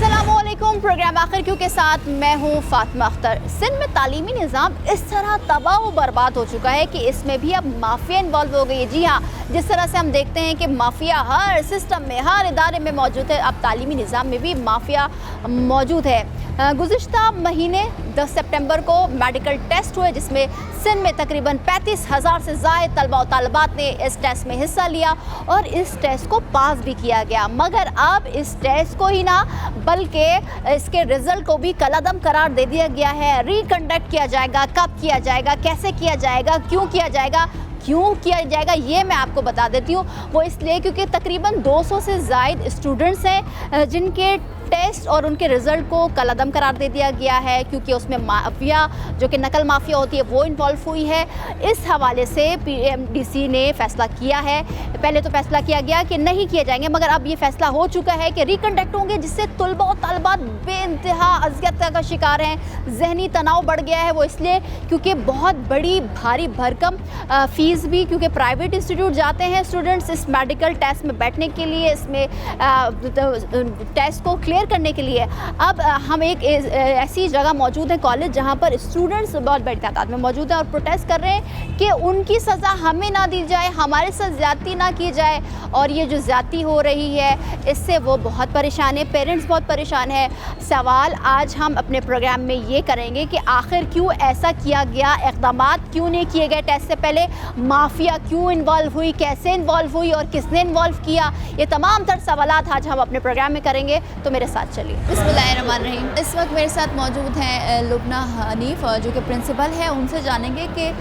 अस्सलामुअलैकुम। प्रोग्राम आखिर क्यों के साथ मैं हूँ फातिमा अख्तर। सिंध में तालीमी निज़ाम इस तरह तबाह व बर्बाद हो चुका है कि इसमें भी अब माफिया इन्वॉल्व हो गई है। जी हाँ, जिस तरह से हम देखते हैं कि माफिया हर सिस्टम में, हर इदारे में मौजूद है, अब तालीमी निज़ाम में भी माफिया मौजूद है। गुज़िश्ता महीने 10 सितंबर को मेडिकल टेस्ट हुए जिसमें सिंध में तकरीबन 35,000 से ज़ायद तलबा और तालिबात ने इस टेस्ट में हिस्सा लिया और इस टेस्ट को पास भी किया गया। मगर अब इस टेस्ट को ही ना बल्कि इसके रिज़ल्ट को भी कलादम करार दे दिया गया है। रिकंडक्ट किया जाएगा, कब किया जाएगा, कैसे किया जाएगा, क्यों किया जाएगा, ये मैं आपको बता देती हूँ। वो इसलिए क्योंकि तकरीबन 200 से ज़ायद स्टूडेंट्स हैं जिनके टेस्ट और उनके रिज़ल्ट को कलादम करार दे दिया गया है क्योंकि उसमें माफिया जो कि नकल माफिया होती है वो इन्वॉल्व हुई है। इस हवाले से PMDC ने फ़ैसला किया है। पहले तो फ़ैसला किया गया कि नहीं किए जाएंगे, मगर अब ये फ़ैसला हो चुका है कि रिकंडक्ट होंगे, जिससे तलबा और तालिबात बेइंतहा अज़ियत का शिकार हैं। जहनी तनाव बढ़ गया है, वो इसलिए क्योंकि बहुत बड़ी भारी भरकम फ़ीस भी, क्योंकि प्राइवेट इंस्टीट्यूट जाते हैं स्टूडेंट्स इस मेडिकल टेस्ट में बैठने के लिए, इसमें टेस्ट को क्लियर करने के लिए। अब हम एक ऐसी जगह मौजूद है, कॉलेज, जहां पर स्टूडेंट्स बहुत बड़ी तादाद में मौजूद हैं और प्रोटेस्ट कर रहे हैं कि उनकी सज़ा हमें ना दी जाए, हमारे साथ ज़्यादती ना की जाए। और ये जो ज़्यादती हो रही है इससे वो बहुत परेशान है, पेरेंट्स बहुत परेशान है। सवाल आज हम अपने प्रोग्राम में ये करेंगे कि आखिर क्यों ऐसा किया गया, इक़दामात क्यों नहीं किए गए टेस्ट से पहले, माफिया क्यों इन्वॉल्व हुई, कैसे इन्वॉल्व हुई और किसने इन्वॉल्व किया, ये तमाम तर सवालात आज हम अपने प्रोग्राम में करेंगे। तो मेरे साथ चलिए। बिस्मिल्लाहिर्रहमानिर्रहीम। इस वक्त मेरे साथ मौजूद हैं लुबना हनीफ जो कि प्रिंसिपल है। उनसे जानेंगे कि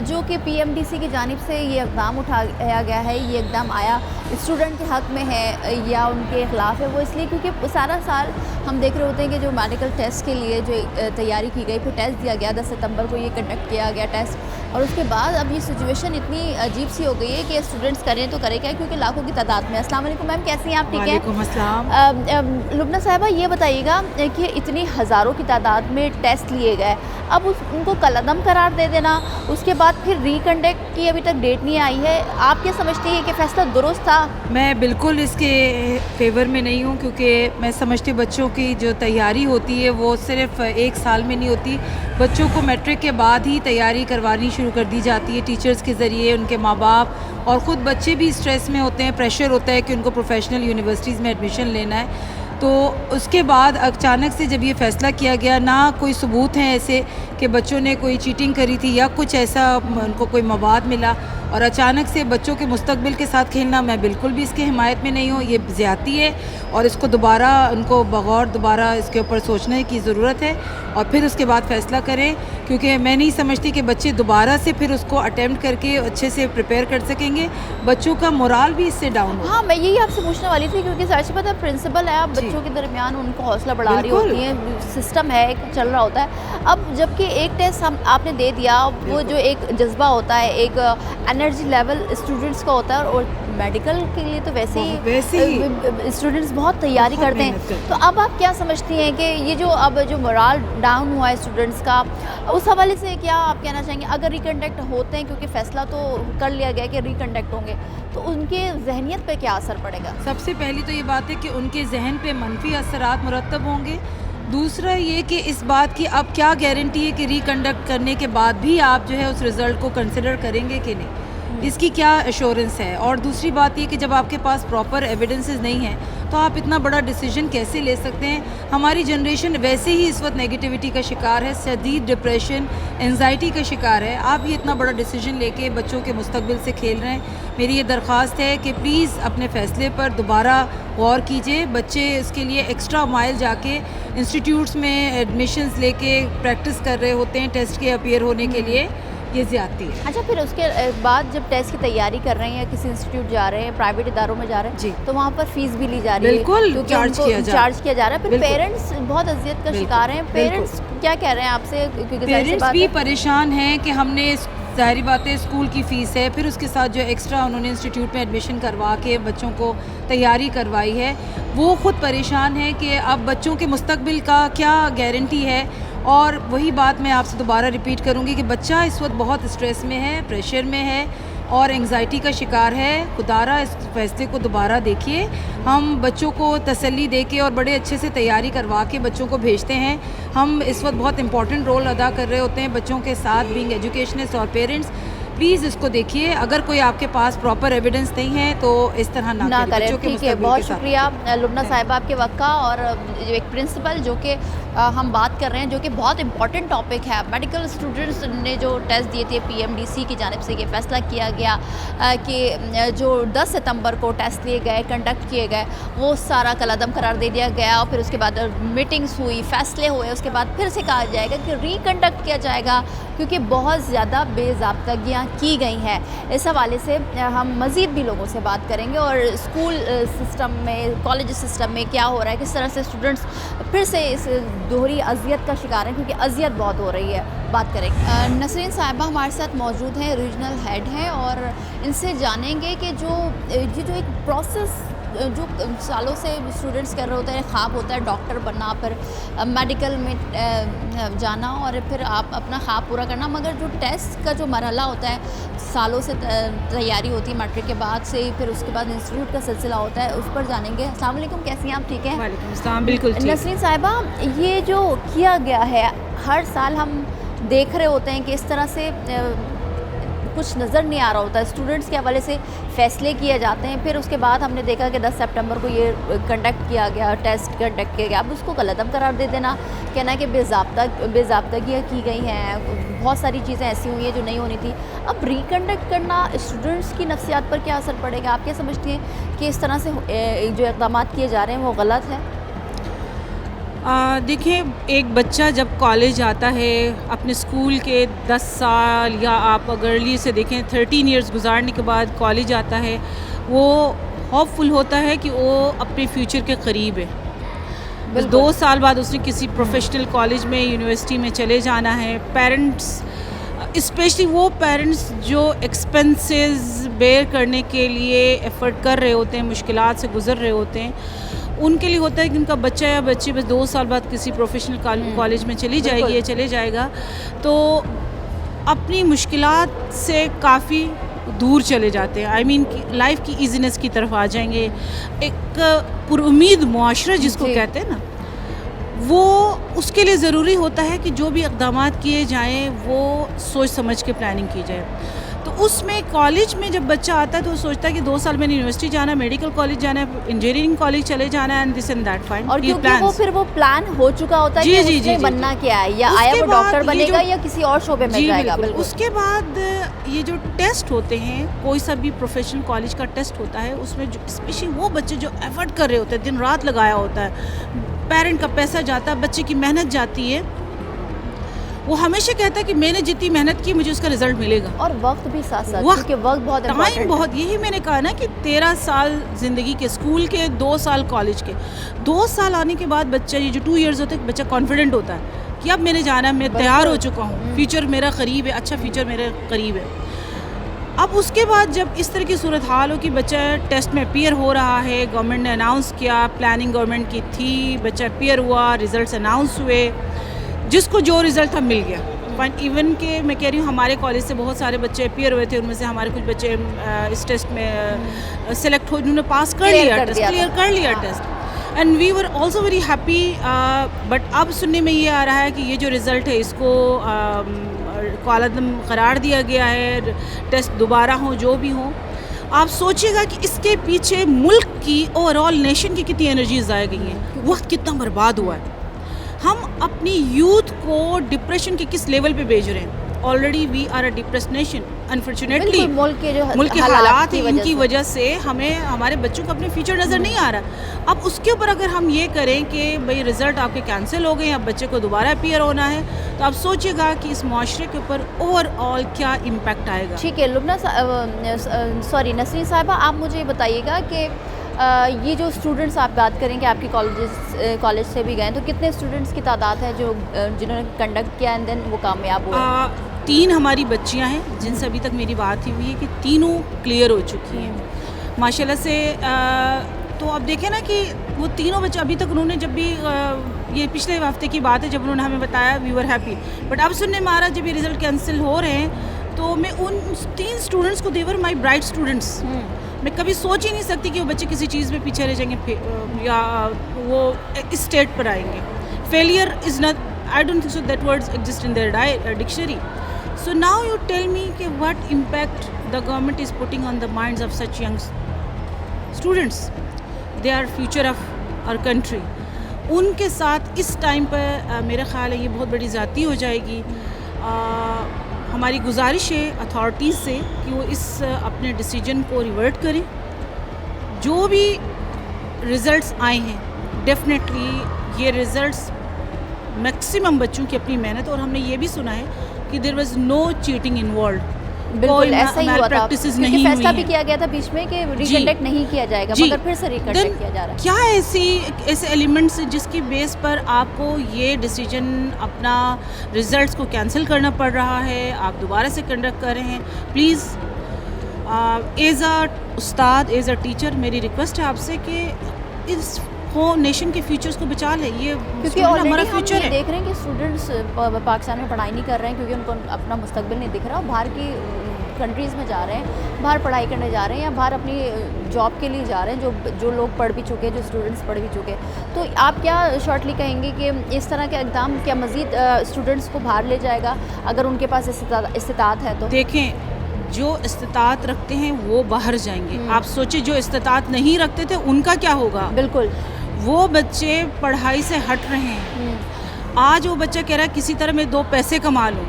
जो कि PMDC की जानिब से ये इक़दाम उठाया गया है, ये इक़दाम आया स्टूडेंट के हक़ में है या उनके ख़िलाफ़ है। वो इसलिए क्योंकि सारा साल हम देख रहे होते हैं कि जो मेडिकल टेस्ट के लिए जो तैयारी की गई, फिर टेस्ट दिया गया 10 सितंबर को, ये कंडक्ट किया गया टेस्ट, और उसके बाद अब ये सिचुएशन इतनी अजीब सी हो गई है कि स्टूडेंट्स करें तो करें क्या, क्योंकि लाखों की तादाद में। अस्सलाम वालेकुम मैम, कैसी हैं आप? ठीक है। लुबना साहिबा, ये बताइएगा कि इतनी हज़ारों की तादाद में टेस्ट लिए गए, अब उनको कलादम करार दे देना, उसके बाद फिर रिकंडक्ट की अभी तक डेट नहीं आई है, आप क्या समझती हैं कि फ़ैसला दुरुस्त था? मैं बिल्कुल इसके फेवर में नहीं हूँ, क्योंकि मैं समझती बच्चों की जो तैयारी होती है वो सिर्फ एक साल में नहीं होती। बच्चों को मैट्रिक के बाद ही तैयारी करवानी शुरू कर दी जाती है टीचर्स के ज़रिए, उनके माँ बाप और ख़ुद बच्चे भी स्ट्रेस में होते हैं, प्रेशर होता है कि उनको प्रोफेशनल यूनिवर्सिटीज़ में एडमिशन लेना है। तो उसके बाद अचानक से जब ये फ़ैसला किया गया, ना कोई सबूत हैं ऐसे कि बच्चों ने कोई चीटिंग करी थी या कुछ ऐसा उनको कोई मवाद मिला, और अचानक से बच्चों के मुस्तकबिल के साथ खेलना, मैं बिल्कुल भी इसके हिमायत में नहीं हूँ। ये ज़्यादती है और इसको दोबारा उनको बगौर दोबारा इसके ऊपर सोचने की ज़रूरत है और फिर उसके बाद फ़ैसला करें, क्योंकि मैं नहीं समझती कि बच्चे दोबारा से फिर उसको अटेम्प्ट करके अच्छे से प्रिपेयर कर सकेंगे। बच्चों का मोराल भी इससे डाउन हो। हाँ, मैं यही आपसे पूछने वाली थी, क्योंकि सर से पता है प्रिंसिपल है, आप बच्चों के दरमियान उनको हौसला बढ़ा रही होती हैं, सिस्टम है, चल रहा होता है। अब जबकि एक टेस्ट आपने दे दिया, वो जो एक जज्बा होता है, एक एनर्जी लेवल स्टूडेंट्स का होता है, और मेडिकल के लिए तो वैसे ही स्टूडेंट्स बहुत तैयारी करते हैं। तो अब आप क्या समझती हैं कि ये जो अब जो मोराल डाउन हुआ है स्टूडेंट्स का, उस हवाले से क्या आप कहना चाहेंगे? अगर रिकंडक्ट होते हैं, क्योंकि फ़ैसला तो कर लिया गया कि रिकंडक्ट होंगे, तो उनके जहनीत पे क्या असर पड़ेगा? सबसे पहली तो ये बात है कि उनके जहन पे मनफी असरात मुरतब होंगे। दूसरा ये कि इस बात की अब क्या गारंटी है कि रिकंडक्ट करने के बाद भी आप जो है उस रिज़ल्ट को कंसिडर करेंगे कि नहीं, इसकी क्या एश्योरेंस है। और दूसरी बात ये कि जब आपके पास प्रॉपर एविडेंसेस नहीं हैं तो आप इतना बड़ा डिसीजन कैसे ले सकते हैं। हमारी जनरेशन वैसे ही इस वक्त नेगेटिविटी का शिकार है, शदीद डिप्रेशन, एंजाइटी का शिकार है। आप ये इतना बड़ा डिसीजन लेके बच्चों के मुस्तकबिल से खेल रहे हैं। मेरी ये दरख्वास्त है कि प्लीज़ अपने फ़ैसले पर दोबारा गौर कीजिए। बच्चे इसके लिए एक्स्ट्रा माइल जाके इंस्टीट्यूट्स में एडमिशन्स लेके प्रैक्टिस कर रहे होते हैं टेस्ट के अपीयर होने के लिए, ये ज़्यादती है। अच्छा, फिर उसके बाद जब टेस्ट की तैयारी कर रहे हैं या किसी इंस्टीट्यूट जा रहे हैं, प्राइवेट इदारों में जा रहे हैं जी, तो वहाँ पर फ़ीस भी ली जा रही है, बिल्कुल चार्ज किया जा रहा है। फिर पेरेंट्स बहुत अजियत का शिकार हैं। पेरेंट्स क्या कह रहे हैं आपसे? क्योंकि पेरेंट्स भी परेशान हैं कि हमने ज़ाहिर बात है स्कूल की फ़ीस है, फिर उसके साथ जो एक्स्ट्रा उन्होंने इंस्टीट्यूट में एडमिशन करवा के बच्चों को तैयारी करवाई है, वो ख़ुद परेशान है कि अब बच्चों के मुस्तकबिल का क्या गारंटी है। और वही बात मैं आपसे दोबारा रिपीट करूँगी कि बच्चा इस वक्त बहुत स्ट्रेस में है, प्रेशर में है, और एंग्जाइटी का शिकार है, खुदारा इस फैसले को दोबारा देखिए। हम बच्चों को तसल्ली दे के और बड़े अच्छे से तैयारी करवा के बच्चों को भेजते हैं। हम इस वक्त बहुत इंपॉर्टेंट रोल अदा कर रहे होते हैं बच्चों के साथ, बीइंग एजुकेशनिस्ट और पेरेंट्स। प्लीज़ इसको देखिए, अगर कोई आपके पास प्रॉपर एविडेंस नहीं है तो इस तरह ना करें बच्चों के ठीक है, मुस्तकबिल बहुत के साथ। शुक्रिया लुबना साहिबा आपके वक्त का। और जो एक प्रिंसिपल जो कि हम बात कर रहे हैं, जो कि बहुत इंपॉर्टेंट टॉपिक है, मेडिकल स्टूडेंट्स ने जो टेस्ट दिए थे पीएमडीसी की जानिब से ये फैसला किया गया कि जो 10 सितंबर को टेस्ट लिए गए, कंडक्ट किए गए, वो सारा कलअदम करार दे दिया गया। और फिर उसके बाद मीटिंग्स हुई, फैसले हुए, उसके बाद फिर से कहा जाएगा कि रिकंडक्ट किया जाएगा क्योंकि बहुत ज़्यादा बेज़ाब्तगियाँ की गई हैं। इस हवाले से हम मज़ीद भी लोगों से बात करेंगे और स्कूल सिस्टम में, कॉलेज सिस्टम में क्या हो रहा है, किस तरह से स्टूडेंट्स फिर से इस दोहरी अजियत का शिकार हैं, क्योंकि अजियत बहुत हो रही है। बात करेंगे। नसरीन साहिबा हमारे साथ मौजूद हैं, रीजनल हेड हैं, और इनसे जानेंगे कि ये जो एक प्रोसेस जो सालों से स्टूडेंट्स कर रहे होते हैं, ख्वाब होता है डॉक्टर बनना, फिर मेडिकल में जाना और फिर आप अपना ख्वाब पूरा करना, मगर जो टेस्ट का जो मरहला होता है, सालों से तैयारी होती है मैट्रिक के बाद से, फिर उसके बाद इंस्टीट्यूट का सिलसिला होता है, उस पर जानेंगे। अस्सलाम वालेकुम, कैसी हैं आप? ठीक है, वालेकुम अस्सलाम, बिल्कुल ठीक। नसरीन साहिबा, ये जो किया गया है, हर साल हम देख रहे होते हैं कि इस तरह से कुछ नज़र नहीं आ रहा होता है, स्टूडेंट्स के हवाले से फ़ैसले किए जाते हैं, फिर उसके बाद हमने देखा कि 10 सितंबर को ये कंडक्ट किया गया, टेस्ट कंडक्ट किया गया, अब उसको गलतम करार दे देना, कहना कि बेज़ाब्तगियाँ की गई हैं, बहुत सारी चीज़ें ऐसी हुई हैं जो नहीं होनी थी। अब रिकंडक्ट करना स्टूडेंट्स की नफ्सियात पर क्या असर पड़ेगा? आप क्या समझती हैं कि इस तरह से जो इक़दाम किए जा रहे हैं वो गलत है? देखिए, एक बच्चा जब कॉलेज आता है, अपने स्कूल के 10 साल या आप अगर अर्ली से देखें 13 इयर्स गुजारने के बाद कॉलेज आता है, वो होपफुल होता है कि वो अपने फ्यूचर के करीब है। 2 साल बाद उसने किसी प्रोफेशनल कॉलेज में, यूनिवर्सिटी में चले जाना है। पेरेंट्स, स्पेशली वो पेरेंट्स जो एक्सपेंसेस बेयर करने के लिए एफ़र्ट कर रहे होते हैं, मुश्किलात से गुज़र रहे होते हैं, उनके लिए होता है कि उनका बच्चा या बच्ची बस 2 साल बाद किसी प्रोफेशनल कॉलेज में चली जाएगी या चले जाएगा, तो अपनी मुश्किलात से काफ़ी दूर चले जाते हैं। आई मीन लाइफ की इजीनेस की तरफ आ जाएंगे। एक पुरुमीद मुआशरा जिसको कहते हैं ना, वो उसके लिए ज़रूरी होता है कि जो भी इक़दाम किए जाएँ वो सोच समझ के प्लानिंग की जाए। तो उसमें कॉलेज में जब बच्चा आता है तो वो सोचता है कि 2 साल मैंने यूनिवर्सिटी जाना है, मेडिकल कॉलेज जाना है, इंजीनियरिंग कॉलेज चले जाना है, and this and that fine. और क्योंकि वो प्लान हो चुका होता है कि उसने बनना क्या है, या आया वो डॉक्टर बनेगा या किसी और शोबे में जाएगा। बिल्कुल। उसके बाद ये जो टेस्ट होते हैं, कोई सा भी प्रोफेशनल कॉलेज का टेस्ट होता है, उसमें जो स्पेशली वो बच्चे जो एफर्ट कर रहे होते हैं, दिन रात लगाया होता है, पेरेंट का पैसा जाता है, बच्चे की मेहनत जाती है, वो हमेशा कहता है कि मैंने जितनी मेहनत की मुझे उसका रिजल्ट मिलेगा। और वक्त भी साथ साथ, क्योंकि वक्त बहुत इम्पोर्टेंट है। बहुत, यही मैंने कहा ना कि 13 साल ज़िंदगी के, स्कूल के 2 साल कॉलेज के, 2 साल आने के बाद बच्चा, ये जो 2 इयर्स होते हैं, बच्चा कॉन्फिडेंट होता है कि अब मैंने जाना है, मैं तैयार हो चुका हूँ, फ्यूचर मेरा करीब है, अच्छा फ्यूचर मेरे करीब है। अब उसके बाद जब इस तरह की सूरत हाल हो कि बच्चा टेस्ट में अपीयर हो रहा है, गवर्नमेंट ने अनाउंस किया, प्लानिंग गवर्नमेंट की थी, बच्चा अपीयर हुआ, रिज़ल्ट अनाउंस हुए, जिसको जो रिज़ल्ट था मिल गया। इवन के मैं कह रही हूँ, हमारे कॉलेज से बहुत सारे बच्चे अपीयर हुए थे, उनमें से हमारे कुछ बच्चे इस टेस्ट में सेलेक्ट हो, उन्होंने पास कर लिया टेस्ट, क्लियर कर लिया test, and we were also very happy. But अब सुनने में ये आ रहा है कि ये जो रिज़ल्ट है इसको कालअदम करार दिया गया है, टेस्ट दोबारा हो, जो भी हो। आप सोचिएगा कि इसके पीछे मुल्क की, ओवरऑल नेशन की कितनी एनर्जी ज़ाया गई है, वक्त कितना बर्बाद हुआ है। हम अपनी यूथ को डिप्रेशन के किस लेवल पे भेज रहे हैं। Already we are a depressed nation, unfortunately मुल्क के हालात हैं, इनकी वजह से हमें, हमारे बच्चों को अपने फ्यूचर नज़र नहीं आ रहा। अब उसके ऊपर अगर हम ये करें कि भाई रिज़ल्ट आपके कैंसिल हो गए, अब बच्चे को दोबारा अपीयर होना है, तो आप सोचिएगा कि इस माशरे के ऊपर ओवरऑल क्या इम्पैक्ट आएगा। ठीक है लुबना, सॉरी नसरीन साहिबा, आप मुझे बताइएगा कि ये जो स्टूडेंट्स आप बात करें कि आपके कॉलेज से भी गए, तो कितने स्टूडेंट्स की तादाद है जो जिन्होंने कंडक्ट किया एंड देन वो कामयाब हुए? 3 हमारी बच्चियां हैं जिनसे अभी तक मेरी बात हुई है कि तीनों क्लियर हो चुकी हैं माशाल्लाह से। तो अब देखें ना कि वो तीनों बच्चे अभी तक, उन्होंने जब भी ये पिछले हफ्ते की बात है जब उन्होंने हमें बताया, वी वर हैप्पी, बट अब सुनने में आ रहा जब ये रिज़ल्ट कैंसिल हो रहे हैं तो मैं उन 3 स्टूडेंट्स को, देवर माई ब्राइट स्टूडेंट्स, मैं कभी सोच ही नहीं सकती कि वो बच्चे किसी चीज़ में पीछे रह जाएंगे या वो इस स्टेट पर आएंगे. Failure is not, I don't think so that words exist in their dictionary. So now you tell me कि what impact the government is putting on the minds of such young students. They are future of our country. उनके साथ इस time पर मेरा ख़्याल है ये बहुत बड़ी ज़्यादती हो जाएगी. हमारी गुजारिश है अथॉरिटीज़ से कि वो इस अपने डिसीजन को रिवर्ट करें. जो भी रिज़ल्ट्स आए हैं डेफिनेटली ये रिज़ल्ट्स मैक्सिमम बच्चों की अपनी मेहनत, और हमने ये भी सुना है कि there was no cheating involve. बिल्कुल ऐसा ही हुआ था, क्योंकि फैसला भी है. किया गया था बीच में कि रिकंडक्ट नहीं किया जाएगा, जी. मगर फिर से रिकंडक्ट किया जा रहा है. क्या ऐसे एलिमेंट्स हैं जिसकी बेस पर आपको ये डिसीजन अपना रिजल्ट्स को कैंसिल करना पड़ रहा है, आप दोबारा से कंडक्ट कर रहे हैं? Please as a Ustad, as a teacher मेरी रिक्वेस्ट है आपसे कि इस को नेशन के फ्यूचर्स को बचा ले. ये क्योंकि हमारा हम फ्यूचर ये है. देख रहे हैं कि स्टूडेंट्स पाकिस्तान में पढ़ाई नहीं कर रहे हैं क्योंकि उनको अपना मुस्तकबिल नहीं दिख रहा. बाहर की कंट्रीज़ में जा रहे हैं, बाहर पढ़ाई करने जा रहे हैं या बाहर अपनी जॉब के लिए जा रहे हैं, जो लोग पढ़ भी चुके हैं, जो स्टूडेंट्स पढ़ भी चुके हैं. तो आप क्या शॉर्टली कहेंगे कि इस तरह के इक़दाम क्या मज़ीद स्टूडेंट्स को बाहर ले जाएगा अगर उनके पास इस्तिताअत है? तो देखें, जो इस्तिताअत रखते हैं वो बाहर जाएंगे. आप सोचिए जो इस्तिताअत नहीं रखते थे उनका क्या होगा. बिल्कुल, वो बच्चे पढ़ाई से हट रहे हैं. आज वो बच्चा कह रहा है किसी तरह मैं 2 पैसे कमा लूँ.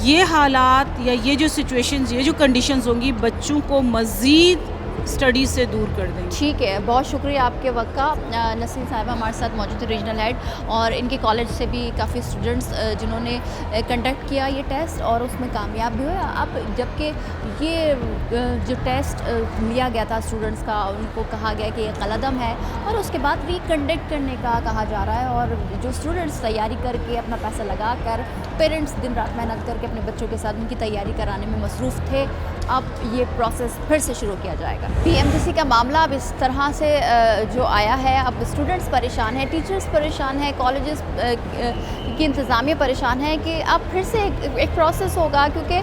ये हालात या ये जो सिचुएशंस, ये जो कंडीशंस होंगी बच्चों को मज़ीद स्टडीज़ से दूर कर देंगे. ठीक है, बहुत शुक्रिया आपके वक्त का. नसीम साहिबा हमारे साथ मौजूद है, रीजनल हेड, और इनके कॉलेज से भी काफ़ी स्टूडेंट्स जिन्होंने कंडक्ट किया ये टेस्ट और उसमें कामयाब भी हुए. अब जबकि ये जो टेस्ट लिया गया था स्टूडेंट्स का, उनको कहा गया कि ये कलदम है और उसके बाद रिकंडक्ट करने का कहा जा रहा है. और जो स्टूडेंट्स तैयारी करके अपना पैसा लगा कर, पेरेंट्स दिन रात मेहनत करके अपने बच्चों के साथ उनकी तैयारी कराने में मसरूफ़ थे, अब ये प्रोसेस फिर से शुरू किया जाएगा. PMDC का मामला अब इस तरह से जो आया है, अब स्टूडेंट्स परेशान हैं, टीचर्स परेशान हैं, कॉलेजेस की इंतज़ामिया परेशान है कि अब फिर से एक प्रोसेस होगा, क्योंकि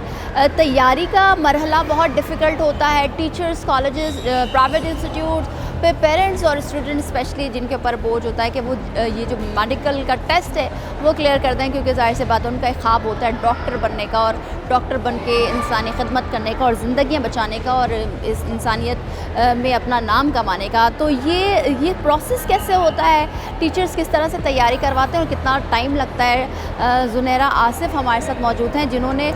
तैयारी का मरहला बहुत डिफ़िकल्ट होता है. टीचर्स, कॉलेजेस, प्राइवेट इंस्टीट्यूट पे पेरेंट्स और स्टूडेंट्स स्पेशली जिनके ऊपर बोझ होता है कि वो ये जो मेडिकल का टेस्ट है वो क्लियर कर दें, क्योंकि ज़ाहिर सी बात है उनका एक ख्वाब होता है डॉक्टर बनने का, और डॉक्टर बन के इंसानी खिदमत करने का और ज़िंदगियाँ बचाने का और इस इंसानियत में अपना नाम कमाने का. तो ये प्रोसेस कैसे होता है, टीचर्स किस तरह से तैयारी करवाते हैं और कितना टाइम लगता है? ज़ुनैरा आसिफ हमारे साथ मौजूद हैं जिन्होंने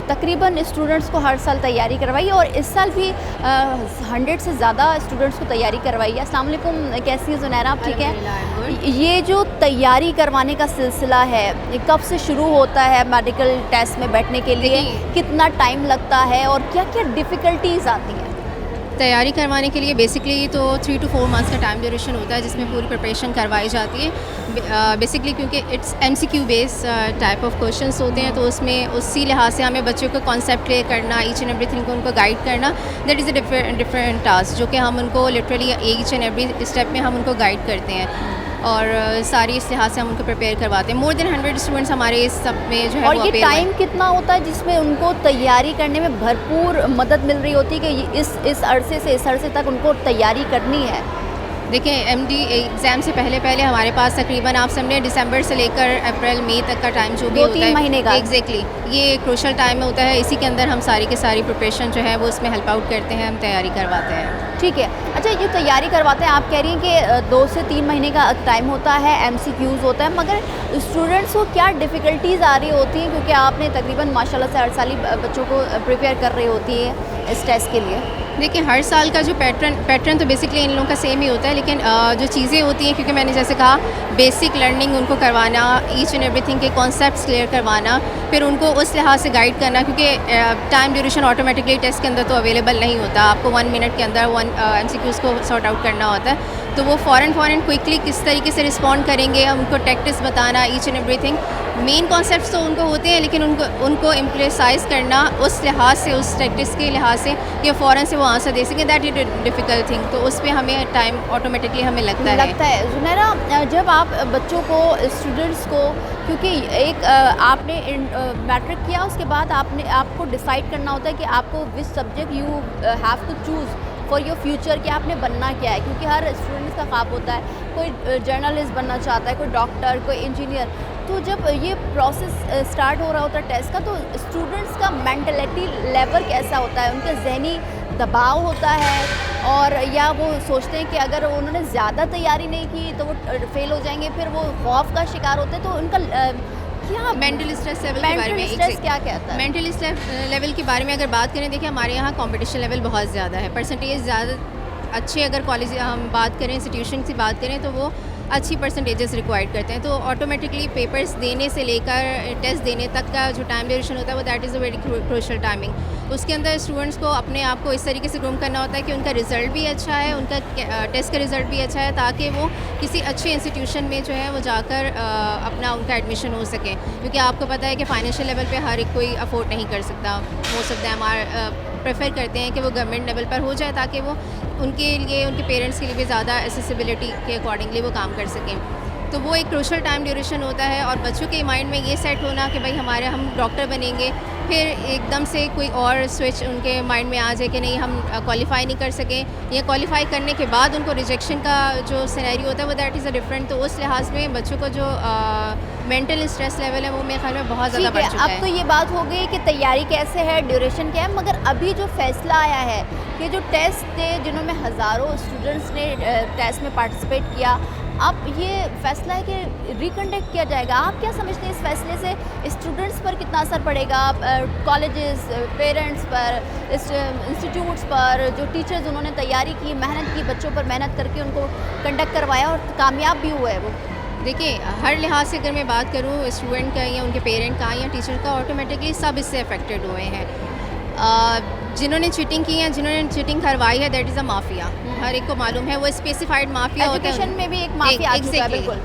तकरीबन स्टूडेंट्स को हर साल तैयारी करवाई और इस साल भी 100 से ज़्यादा स्टूडेंट्स को तैयारी करवाई है. अस्सलाम वालेकुम, कैसी है ज़ुनैरा, आप ठीक है? ये जो तैयारी करवाने का सिलसिला है कब से शुरू होता है? मेडिकल टेस्ट में बैठने के लिए कितना टाइम लगता है और क्या क्या डिफ़िकल्टीज़ आती हैं? तैयारी करवाने के लिए बेसिकली तो 3 to 4 मंथ्स का टाइम ड्यूरेशन होता है जिसमें पूरी प्रिपरेशन करवाई जाती है. बेसिकली क्योंकि it's MCQ base type of questions होते हैं, तो उसमें उसी लिहाज से हमें बच्चों को कॉन्सेप्ट क्लियर करना, ईच एंड एवरीथिंग को उनको गाइड करना, that is a different task जो कि हम उनको literally each and every step में हम उनको गाइड करते हैं और सारी इस लिहाज से हम उनको प्रिपेयर करवाते हैं. मोर देन 100 स्टूडेंट्स हमारे इस सब में जो है. और ये टाइम कितना होता है जिसमें उनको तैयारी करने में भरपूर मदद मिल रही होती है कि इस अरसे से इस अरसे तक उनको तैयारी करनी है? देखिए, MD एग्ज़ाम से पहले हमारे पास तकरीबन आप समझे दिसंबर से लेकर अप्रैल मई तक का टाइम जो भी होता है, 2-3 महीने का. एग्जैक्टली ये क्रूशल टाइम में होता है. इसी के अंदर हम सारी की सारी प्रिपरेशन जो है वो उसमें हेल्प आउट करते हैं, हम तैयारी करवाते हैं. ठीक है. अच्छा, ये तैयारी करवाते हैं, आप कह रही हैं कि 2 से 3 महीने का टाइम होता है, MCQs होता है, मगर स्टूडेंट्स को क्या डिफ़िकल्टीज़ आ रही होती हैं? क्योंकि आपने तकरीबन माशाल्लाह से हर साल ही बच्चों को प्रिपेयर कर रही होती है इस टेस्ट के लिए. देखिए, हर साल का जो पैटर्न तो बेसिकली इन लोगों का सेम ही होता है, लेकिन जो चीज़ें होती हैं, क्योंकि मैंने जैसे कहा बेसिक लर्निंग उनको करवाना, ईच एंड एवरीथिंग के कॉन्सेप्ट्स क्लियर करवाना, फिर उनको उस लिहाज से गाइड करना, क्योंकि टाइम ड्यूरेशन ऑटोमेटिकली टेस्ट के अंदर तो अवेलेबल नहीं होता. आपको 1 मिनट के अंदर 1 MCQs को सॉर्ट आउट करना होता है. तो वो फ़ौरन क्विकली किस तरीके से रिस्पॉन्ड करेंगे, उनको टैक्टिक्स बताना, each and everything. Main concepts तो उनको होते हैं, लेकिन उनको इम्प्रेसाइज़ करना उस लिहाज से, उस टैक्टिक्स के लिहाज से कि फ़ौरन से वो आंसर दे सकें, दैट इज़ डिफ़िकल्ट थिंग। तो उस पर हमें टाइम ऑटोमेटिकली हमें लगता है। जुनैरा, जब आप बच्चों को, स्टूडेंट्स को, क्योंकि एक आपने मैट्रिक किया, उसके बाद आपको डिसाइड करना होता है कि आपको which subject you have to choose for your future, कि आपने बनना क्या है, क्योंकि हर स्टूडेंट्स का ख्वाब होता है, कोई जर्नलिस्ट बनना चाहता है, कोई डॉक्टर, कोई इंजीनियर। तो जब ये प्रोसेस स्टार्ट हो रहा होता है टेस्ट का, तो स्टूडेंट्स का मेंटलिटी लेवल कैसा होता है, उनका जहनी दबाव होता है, और या वो सोचते हैं कि अगर उन्होंने ज़्यादा तैयारी नहीं की तो वो फेल हो जाएंगे, फिर वो खौफ का शिकार होते हैं। तो उनका क्या मेंटल स्ट्रेस लेवल के बारे में, स्ट्रेस क्या कहता है? मेंटल स्ट्रेस लेवल के बारे में अगर बात करें, देखिए हमारे यहाँ कंपटीशन लेवल बहुत ज़्यादा है, परसेंटेज ज़्यादा अच्छे, अगर कॉलेज हम बात करें, इंस्टीट्यूशन की बात करें, तो वो अच्छी परसेंटेजेस रिक्वायर्ड करते हैं। तो ऑटोमेटिकली पेपर्स देने से लेकर टेस्ट देने तक का जो टाइम ड्यूरेशन होता है, वो that is a very crucial timing. उसके अंदर स्टूडेंट्स को अपने आप को इस तरीके से ग्रूम करना होता है कि उनका रिज़ल्ट भी अच्छा है, उनका टेस्ट का रिज़ल्ट भी अच्छा है, ताकि वो किसी अच्छे इंस्टीट्यूशन में जो है वो जाकर उनका एडमिशन हो सके। क्योंकि आपको पता है कि फाइनेंशियल लेवल पे हर एक कोई अफोर्ड नहीं कर सकता। मोस्ट ऑफ दैम प्रेफर करते हैं कि वो गवर्नमेंट लेवल पर हो जाए, ताकि वो उनके लिए, उनके पेरेंट्स के लिए भी ज़्यादा एसेसिबिलिटी के अकॉर्डिंगली वो काम कर सकें। तो वो एक क्रूशल टाइम ड्यूरेशन होता है। और बच्चों के माइंड में ये सेट होना कि भाई हम डॉक्टर बनेंगे, फिर एकदम से कोई और स्विच उनके माइंड में आ जाए कि नहीं, हम क्वालिफाई नहीं कर सकें, या क्वालिफाई करने के बाद उनको रिजेक्शन का जो सिनेरियो होता है वो दैट इज़ अ डिफरेंट। तो उस लिहाज में बच्चों को जो मेंटल स्ट्रेस लेवल है वो मेरे ख्याल में बहुत ज़्यादा बढ़ चुका है। अब तो ये बात हो गई कि तैयारी कैसे है, ड्यूरेशन क्या है, मगर अभी जो फैसला आया है कि जो टेस्ट थे, जिन्होंने हज़ारों स्टूडेंट्स ने टेस्ट में पार्टिसिपेट किया, अब ये फैसला है कि रिकंडक्ट किया जाएगा। आप क्या समझते हैं इस फैसले से स्टूडेंट्स पर कितना असर पड़ेगा, कॉलेजेस, पेरेंट्स पर, इंस्टीट्यूट्स पर, जो टीचर्स उन्होंने तैयारी की, मेहनत की, बच्चों पर मेहनत करके उनको कंडक्ट करवाया और कामयाब भी हुआ है वो? देखिए, हर लिहाज से अगर मैं बात करूँ स्टूडेंट का या उनके पेरेंट का या टीचर का, ऑटोमेटिकली सब इससे अफेक्टेड हुए हैं। जिन्होंने चीटिंग की है, जिन्होंने चीटिंग करवाई है, दैट इज़ अ माफिया। हर एक को मालूम है, वो स्पेसिफाइड माफिया होता है। एजुकेशन में भी एक माफिया आ चुका है, बिल्कुल।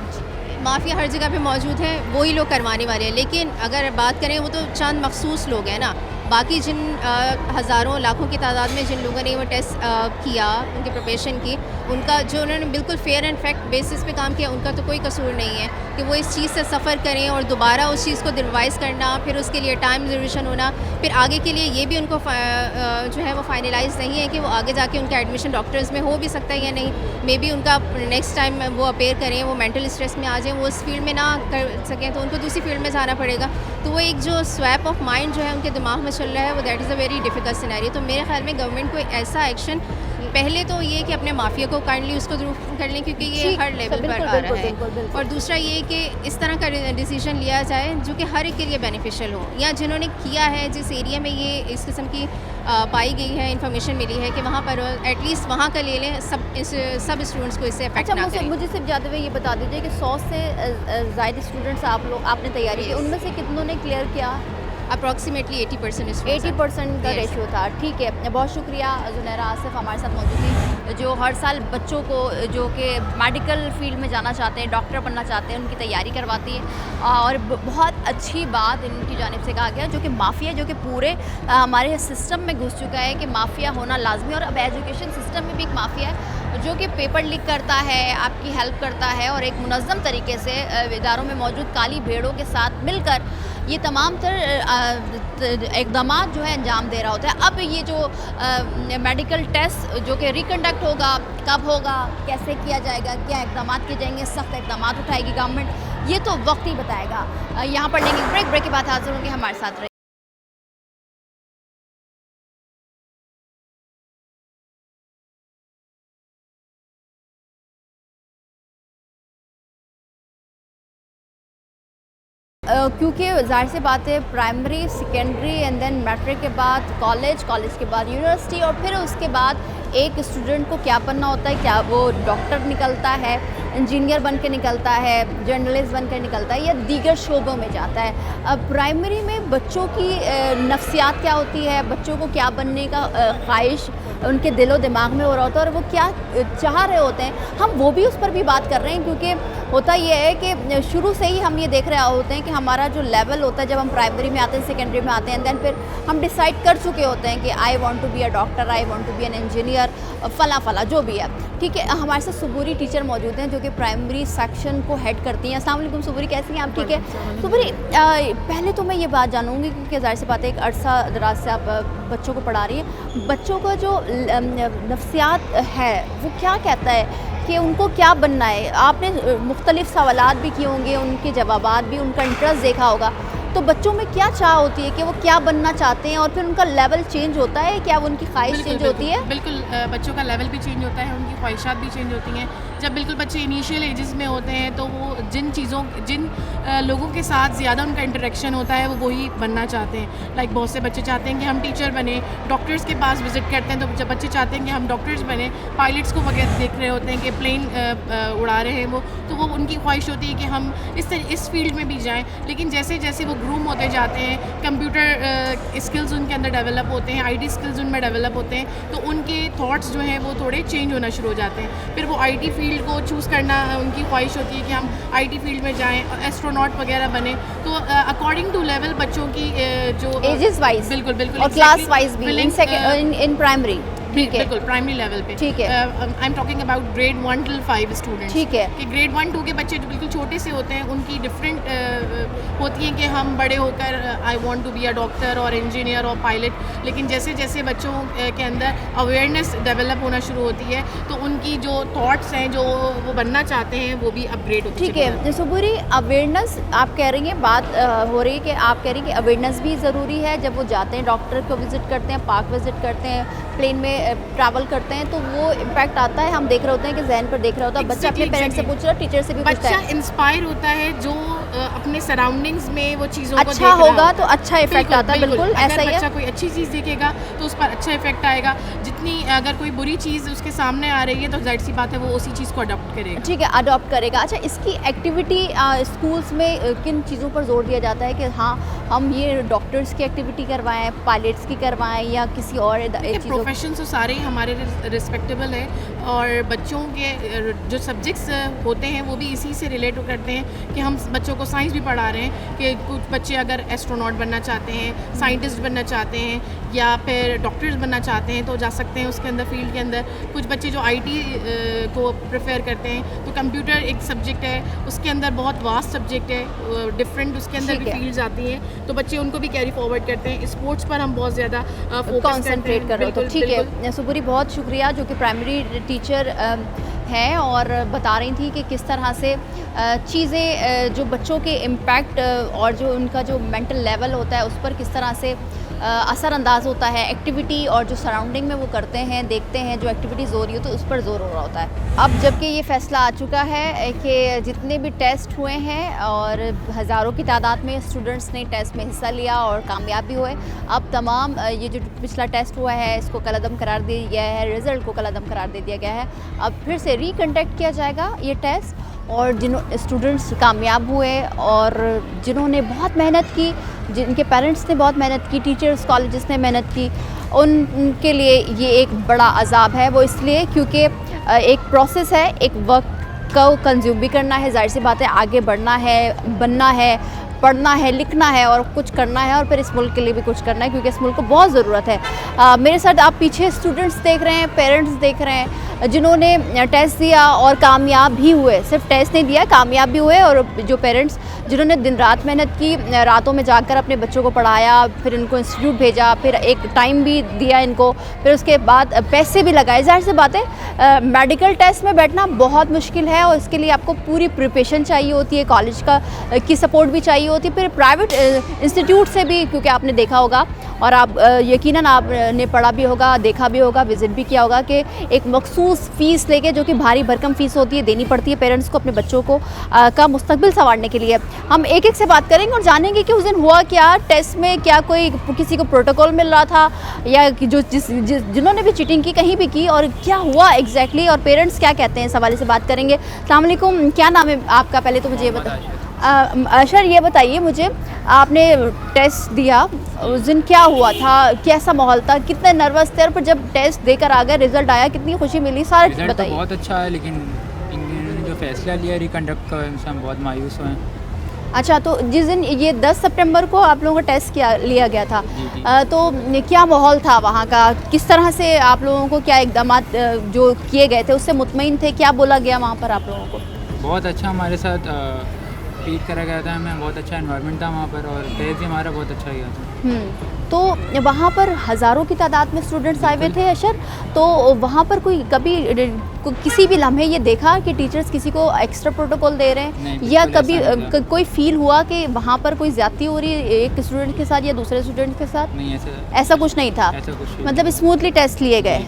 माफिया हर जगह पे मौजूद है, वही लोग करवाने वाले हैं। लेकिन अगर बात करें, वो तो चंद मखसूस लोग हैं ना। बाकी जिन हज़ारों लाखों की तादाद में जिन लोगों ने वो टेस्ट किया, उनकी प्रिपरेशन की, उनका जो उन्होंने बिल्कुल फेयर एंड फैक्ट बेसिस पे काम किया, उनका तो कोई कसूर नहीं है कि वो इस चीज़ से सफ़र करें और दोबारा उस चीज़ को रिवाइज़ करना, फिर उसके लिए टाइम रिजर्वेशन होना, फिर आगे के लिए ये भी उनको जो है वो फाइनलाइज नहीं है कि वो आगे जाके उनका एडमिशन डॉक्टर्स में हो भी सकता है या नहीं। मे बी उनका नेक्स्ट टाइम वो अपेयर करें, वो मेंटल स्ट्रेस में आ जाएँ, वो उस फील्ड में ना कर सकें, तो उनको दूसरी फील्ड में जाना पड़ेगा। तो वो एक जो स्वैप ऑफ माइंड जो है उनके दिमाग में चल रहा है, वो that is a very difficult scenario. तो मेरे ख्याल में गवर्नमेंट को ऐसा एक्शन, पहले तो ये कि अपने माफिया को काइंडली उसको ज़रूर कर लें, क्योंकि ये हर लेवल पर आ रहा है। और दूसरा ये कि इस तरह का डिसीजन लिया जाए जो कि हर एक के लिए बेनिफिशियल हो, या जिन्होंने किया है, जिस एरिया में ये इस किस्म की पाई गई है, इन्फॉर्मेशन मिली है, कि वहाँ पर एटलीस्ट वहाँ का ले लें, सब स्टूडेंट्स को इससे अफेक्ट ना करें। मुझे सिर्फ जाते हुए ये बता दीजिए कि 100 से ज़्यादा स्टूडेंट्स आपने तैयारी की, उनमें से कितनों ने क्लियर किया? अप्रॉक्सीमेटली 80% 80% का रेशियो था। ठीक है, बहुत शुक्रिया। ज़ुनैरा आसिफ हमारे साथ मौजूद थी, जो हर साल बच्चों को जो कि मेडिकल फील्ड में जाना चाहते हैं, डॉक्टर बनना चाहते हैं, उनकी तैयारी करवाती है। और बहुत अच्छी बात इनकी जानिब से कहा गया, जो कि माफिया, जो कि पूरे हमारे सिस्टम में घुस चुका है, कि माफिया होना लाजमी। और अब एजुकेशन सिस्टम में भी एक माफिया है जो कि पेपर लीक करता है, आपकी हेल्प करता है, और एक मुनज़्ज़म तरीके से इदारों में मौजूद काली भेड़ों के साथ मिलकर ये तमाम इक़दामात जो है अंजाम दे रहा होता है। अब ये जो मेडिकल टेस्ट जो कि रिकंडक्ट होगा, कब होगा, कैसे किया जाएगा, क्या इक़दामात किए जाएंगे, सख्त इक़दामात उठाएगी गवर्नमेंट, ये तो वक्त ही बताएगा। यहाँ पर लेंगे ब्रेक के बाद हाजिर होंगे, हमारे साथ रहिए। क्योंकि ज़ाहिर सी बात है, primary, secondary and then matric के बाद कॉलेज, कॉलेज के बाद यूनिवर्सिटी, और फिर उसके बाद एक स्टूडेंट को क्या बनना होता है, क्या वो डॉक्टर निकलता है, इंजीनियर बन के निकलता है, जर्नलिस्ट बन के निकलता है, या दीगर शोबों में जाता है। अब प्राइमरी में बच्चों की नफ्सियात क्या होती है, बच्चों को क्या बनने का ख्वाहिश उनके दिलो दिमाग में हो रहा होता है और वो क्या चाह रहे होते हैं, हम वो भी उस पर भी बात कर रहे हैं। क्योंकि होता ये है कि शुरू से ही हम ये देख रहे होते हैं कि हमारा जो लेवल होता है, जब हम प्राइमरी में आते हैं, सेकेंडरी में आते हैं, दैन फिर हम डिसाइड कर चुके होते हैं कि I want to be a doctor, I want to be an engineer, फला फला जो भी है। ठीक है, हमारे साथ सुबूरी टीचर मौजूद हैं जो कि प्राइमरी सेक्शन को हेड करती हैं। अस्सलाम वालेकुम सुबूरी, कैसी हैं आप? ठीक है सुबूरी, पहले तो मैं ये बात जानूँगी क्योंकि ज़ाहिर सी बात है एक अरसा दराज से आप बच्चों को पढ़ा रही हैं, बच्चों का जो नफ्सियात है वो क्या कहता है कि उनको क्या बनना है? आपने मुख्तलिफ सवालात भी किए होंगे, उनके जवाबात भी, उनका इंटरेस्ट देखा होगा, तो बच्चों में क्या चाह होती है कि वो क्या बनना चाहते हैं और फिर उनका लेवल चेंज होता है, क्या उनकी ख्वाहिश चेंज होती है? बिल्कुल, बच्चों का लेवल भी चेंज होता है, उनकी ख्वाहिशात भी चेंज होती हैं। जब बिल्कुल बच्चे इनिशियल एजेस में होते हैं तो वो जिन लोगों के साथ ज़्यादा उनका इंटरेक्शन होता है वो वही बनना चाहते हैं। लाइक बहुत से बच्चे चाहते हैं कि हम टीचर बने, डॉक्टर्स के पास विज़िट करते हैं तो जब बच्चे चाहते हैं कि हम डॉक्टर्स बने, पायलट्स को वगैरह देख रहे होते हैं कि प्लेन उड़ा रहे हैं वो, तो वो उनकी ख्वाहिश होती है कि हम इस फील्ड में भी जाएँ। लेकिन जैसे जैसे वो ग्रूम होते जाते हैं, कंप्यूटर स्किल्स उनके अंदर डेवलप होते हैं, IT स्किल्स उनमें डेवलप होते हैं, तो उनके थॉट्स जो हैं वो थोड़े चेंज होना शुरू हो जाते हैं। फिर वो IT फील्ड को चूज़ करना, उनकी ख्वाहिश होती है कि हम IT फील्ड में जाएँ, एस्ट्रोनॉट वगैरह बने। तो अकॉर्डिंग टू लेवल बच्चों की जो एजेस वाइज, बिल्कुल बिल्कुल, और क्लास वाइज भी, इन प्राइमरी, ठीक है, बिल्कुल प्राइमरी लेवल पे, ठीक है। I am talking about grade 1 till 5 students, ठीक है, कि ग्रेड 1 2 के बच्चे जो बिल्कुल छोटे से होते हैं उनकी डिफरेंट होती हैं कि हम बड़े होकर I want to be a doctor और इंजीनियर और पायलट। लेकिन जैसे जैसे बच्चों के अंदर अवेयरनेस डेवलप होना शुरू होती है तो उनकी जो थॉट्स हैं जो वो बनना चाहते हैं वो भी अपग्रेड होती है। ठीक है सुबूरी, अवेयरनेस आप कह रही हैं, बात हो रही है कि आप कह रही हैं कि अवेयरनेस भी ज़रूरी है। जब वो जाते हैं, डॉक्टर को विज़िट करते हैं, पार्क विज़िट करते हैं, प्लेन में ट्रैवल करते हैं, तो वो इम्पैक्ट आता है। हम देख रहे होते हैं कि जहन पर देख रहा होता है, बच्चा अपने पेरेंट्स से पूछ रहा है, टीचर से भी पूछता है, बच्चा इंस्पायर होता है जो अपने सराउंडिंग्स में वो चीज़ों को अच्छा होगा तो अच्छा इफेक्ट आता है। बिल्कुल ऐसा ही है, बच्चा कोई अच्छी चीज़ देखेगा तो उस पर अच्छा इफेक्ट आएगा। जितनी अगर कोई बुरी चीज़ उसके सामने आ रही है तो जाहिर सी बात है वो उसी चीज़ को अडॉप्ट करेगा। ठीक है, अडॉप्ट करेगा। अच्छा, इसकी एक्टिविटी स्कूल्स में किन चीज़ों पर जोर दिया जाता है कि हाँ हम ये डॉक्टर्स की एक्टिविटी करवाएं, पायलट्स की करवाएं या किसी और प्रोफेशन तो सारे हमारे रिस्पेक्टेबल है और बच्चों के जो सब्जेक्ट्स होते हैं वो भी इसी से रिलेट करते हैं कि हम बच्चों को साइंस भी पढ़ा रहे हैं कि कुछ बच्चे अगर एस्ट्रोनॉट बनना चाहते हैं, साइंटिस्ट बनना चाहते हैं या फिर डॉक्टर्स बनना चाहते हैं तो जा सकते हैं उसके अंदर, फील्ड के अंदर। कुछ बच्चे जो IT को प्रेफर करते हैं तो कंप्यूटर एक सब्जेक्ट है, उसके अंदर बहुत वास्ट सब्जेक्ट है, डिफरेंट उसके अंदर भी फील्ड्स आती हैं तो बच्चे उनको भी कैरी फॉरवर्ड करते हैं। स्पोर्ट्स पर हम बहुत ज़्यादा कॉन्सेंट्रेट कर रहे हो। तो ठीक है सुबूरी, बहुत शुक्रिया जो कि प्राइमरी टीचर हैं और बता रही थी कि किस तरह से चीज़ें जो बच्चों के इम्पैक्ट और जो उनका जो मेंटल लेवल होता है उस पर किस तरह से असरअंदाज होता है एक्टिविटी और जो सराउंडिंग में वो करते हैं, देखते हैं, जो एक्टिविटीज़ हो रही हो तो उस पर ज़ोर हो रहा होता है। अब जबकि ये फ़ैसला आ चुका है कि जितने भी टेस्ट हुए हैं और हज़ारों की तादाद में स्टूडेंट्स ने टेस्ट में हिस्सा लिया और कामयाब भी हुए, अब तमाम ये जो पिछला टेस्ट हुआ है इसको कलअदम करार दे दिया गया है, रिज़ल्ट को कलअदम करार दे दिया गया है। अब फिर से रिकंडक्ट किया जाएगा ये टेस्ट और स्टूडेंट्स कामयाब हुए और जिन्होंने बहुत मेहनत की, जिनके पेरेंट्स ने बहुत मेहनत की, टीचर्स कॉलेजेस ने मेहनत की, उनके लिए ये एक बड़ा अजाब है। वो इसलिए क्योंकि एक प्रोसेस है, एक वक्त को कंज्यूम भी करना है, जाहिर सी बात है आगे बढ़ना है, बनना है, पढ़ना है, लिखना है और कुछ करना है और फिर इस मुल्क के लिए भी कुछ करना है क्योंकि इस मुल्क को बहुत ज़रूरत है। मेरे साथ आप पीछे स्टूडेंट्स देख रहे हैं, पेरेंट्स देख रहे हैं जिन्होंने टेस्ट दिया और कामयाब भी हुए। सिर्फ टेस्ट नहीं दिया, कामयाब भी हुए। और जो पेरेंट्स जिन्होंने दिन रात मेहनत की, रातों में जाकर अपने बच्चों को पढ़ाया, फिर इनको इंस्टीट्यूट भेजा, फिर एक टाइम भी दिया इनको, फिर उसके बाद पैसे भी लगाए। जाहिर सी बात है मेडिकल टेस्ट में बैठना बहुत मुश्किल है और इसके लिए आपको पूरी प्रिपरेशन चाहिए होती है, कॉलेज की सपोर्ट भी चाहिए होती है, फिर प्राइवेट इंस्टीट्यूट से भी, क्योंकि आपने देखा होगा और आप यकीनन आपने पढ़ा भी होगा, देखा भी होगा, विज़िट भी किया होगा कि एक मखसूस फ़ीस लेके, जो कि भारी भरकम फ़ीस होती है, देनी पड़ती है पेरेंट्स को अपने बच्चों को का मुस्तकबिल संवारने के लिए। हम एक एक से बात करेंगे और जानेंगे कि उस दिन हुआ क्या, टेस्ट में क्या कोई किसी को प्रोटोकॉल मिल रहा था या जो जिन्होंने भी चीटिंग की, कहीं भी की, और क्या हुआ एग्जैक्टली और पेरेंट्स क्या कहते हैं, इस हवाले से बात करेंगे। अस्सलाम वालेकुम, क्या नाम है आपका? पहले तो मुझे अशर ये बताइए मुझे आपने टेस्ट दिया, उस दिन क्या हुआ था, कैसा माहौल था, कितने नर्वस थे, और फिर जब टेस्ट देकर आ गए, रिजल्ट आया, कितनी खुशी मिली, सारा रिजल्ट तो बताइए। बहुत अच्छा है, लेकिन इन्होंने जो फैसला लिया रिकंडक्ट का, उनसे हम बहुत मायूस हुए हैं। अच्छा, तो जिस दिन ये 10 सितंबर को आप लोगों का टेस्ट लिया गया था, जी, जी। तो क्या माहौल था वहाँ का, किस तरह से आप लोगों को क्या इकदामात जो किए गए थे उससे मुतमईन थे, क्या बोला गया वहाँ पर आप लोगों को? बहुत अच्छा हमारे साथ ट्रीट करा गया था हमें, बहुत अच्छा एनवायरनमेंट था वहाँ पर, और टेस्ट भी हमारा बहुत अच्छा गया था। तो वहाँ पर हज़ारों की तादाद में स्टूडेंट्स आए हुए थे अशर, तो वहाँ पर कोई कभी किसी भी लम्हे ये देखा कि टीचर्स किसी को एक्स्ट्रा प्रोटोकॉल दे रहे हैं, नहीं, या बिल्कुल कभी ऐसा नहीं था। कोई फील हुआ कि वहाँ पर कोई ज़्यादती हो रही है एक स्टूडेंट के साथ या दूसरे स्टूडेंट के साथ? नहीं, ऐसा कुछ नहीं था, ऐसा कुछ भी मतलब नहीं। स्मूथली टेस्ट लिए गए।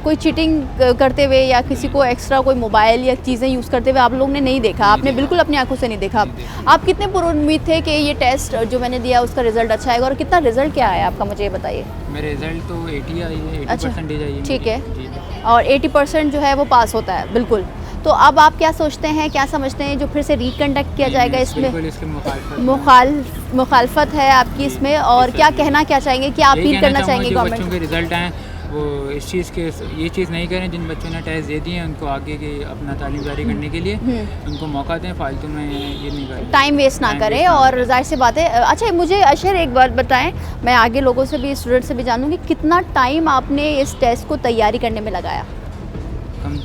कोई चीटिंग करते हुए या किसी को एक्स्ट्रा कोई मोबाइल या चीज़ें यूज़ करते हुए आप लोगों ने नहीं देखा, आपने देखा। बिल्कुल अपनी आंखों से नहीं देखा। नहीं देखा। आप कितने पुरुद थे कि ये टेस्ट जो मैंने दिया उसका रिजल्ट अच्छा आएगा, और कितना रिजल्ट क्या आया आपका, मुझे ये बताइए। मेरे रिजल्ट तो 80 आई है, 80% अच्छा, आई है ठीक मेरी। है। जी। और 80% जो है वो पास होता है, बिल्कुल। तो अब आप क्या सोचते हैं, क्या समझते हैं जो फिर से रिकंडक्ट किया नहीं, जाएगा नहीं, इसमें? बिल्कुल इसके मुखालफत मुखालफत है आपकी इसमें, और जी, क्या सर। कहना क्या चाहेंगे, क्या यही अपील कहना करना चाहूँगा, चाहेंगे जो बच्चों गवर्नमेंट? के रिजल्ट आए वो इस चीज़ के ये चीज़ नहीं करें, जिन बच्चों ने टेस्ट दे दिए हैं उनको आगे के अपना तालीम जारी करने के लिए उनको मौका दें, फालतू में ये नहीं करें, टाइम वेस्ट ना टाइम करें, वेस्ट ना और करें। जाहिर सी बात है। अच्छा, मुझे अशर एक बात बताएं, मैं आगे लोगों से भी, स्टूडेंट से भी जानूंगी, कितना टाइम आपने इस टेस्ट को तैयारी करने में लगाया? हम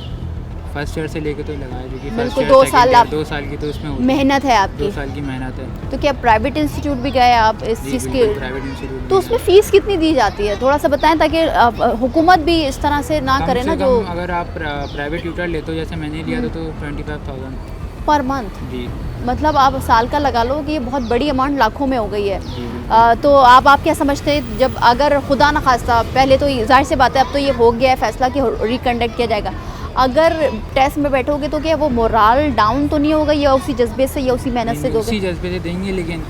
फर्स्ट ईयर से लेके तो लगाया, जो कि बिल्कुल, फर्स्ट ईयर 2 सेकंड साल ईयर, आप- 2 साल की तो उसमें होती है। मेहनत है 2 आपकी। साल की मेहनत है तो क्या प्राइवेट इंस्टीट्यूट भी गए आप इस जी, चीज़ बिल्कुल, के? प्राइवेट इंस्टीट्यूट तो उसमें फ़ीस कितनी दी जाती है, थोड़ा सा बताएं, ताकि हुकूमत भी इस तरह से ना करे ना, जो अगर आप प्राइवेट ट्यूटर लेते हो जैसे मैंने लिया था तो 25,000 पर मंथ, जी। मतलब आप साल का लगा लो कि ये बहुत बड़ी अमाउंट लाखों में हो गई है। जी, बिल्कुल। तो आप क्या समझते हैं, जब अगर खुदा न खास्ता, पहले तो जाहिर सी बात है अब तो ये हो गया है फैसला कि रिकंडक्ट किया जाएगा, अगर टेस्ट में बैठोगे तो क्या वो मोराल डाउन तो नहीं होगा, या उसी जज्बे से या उसी मेहनत से नहीं, उसी दोगे? जज्बे से देंगे, लेकिन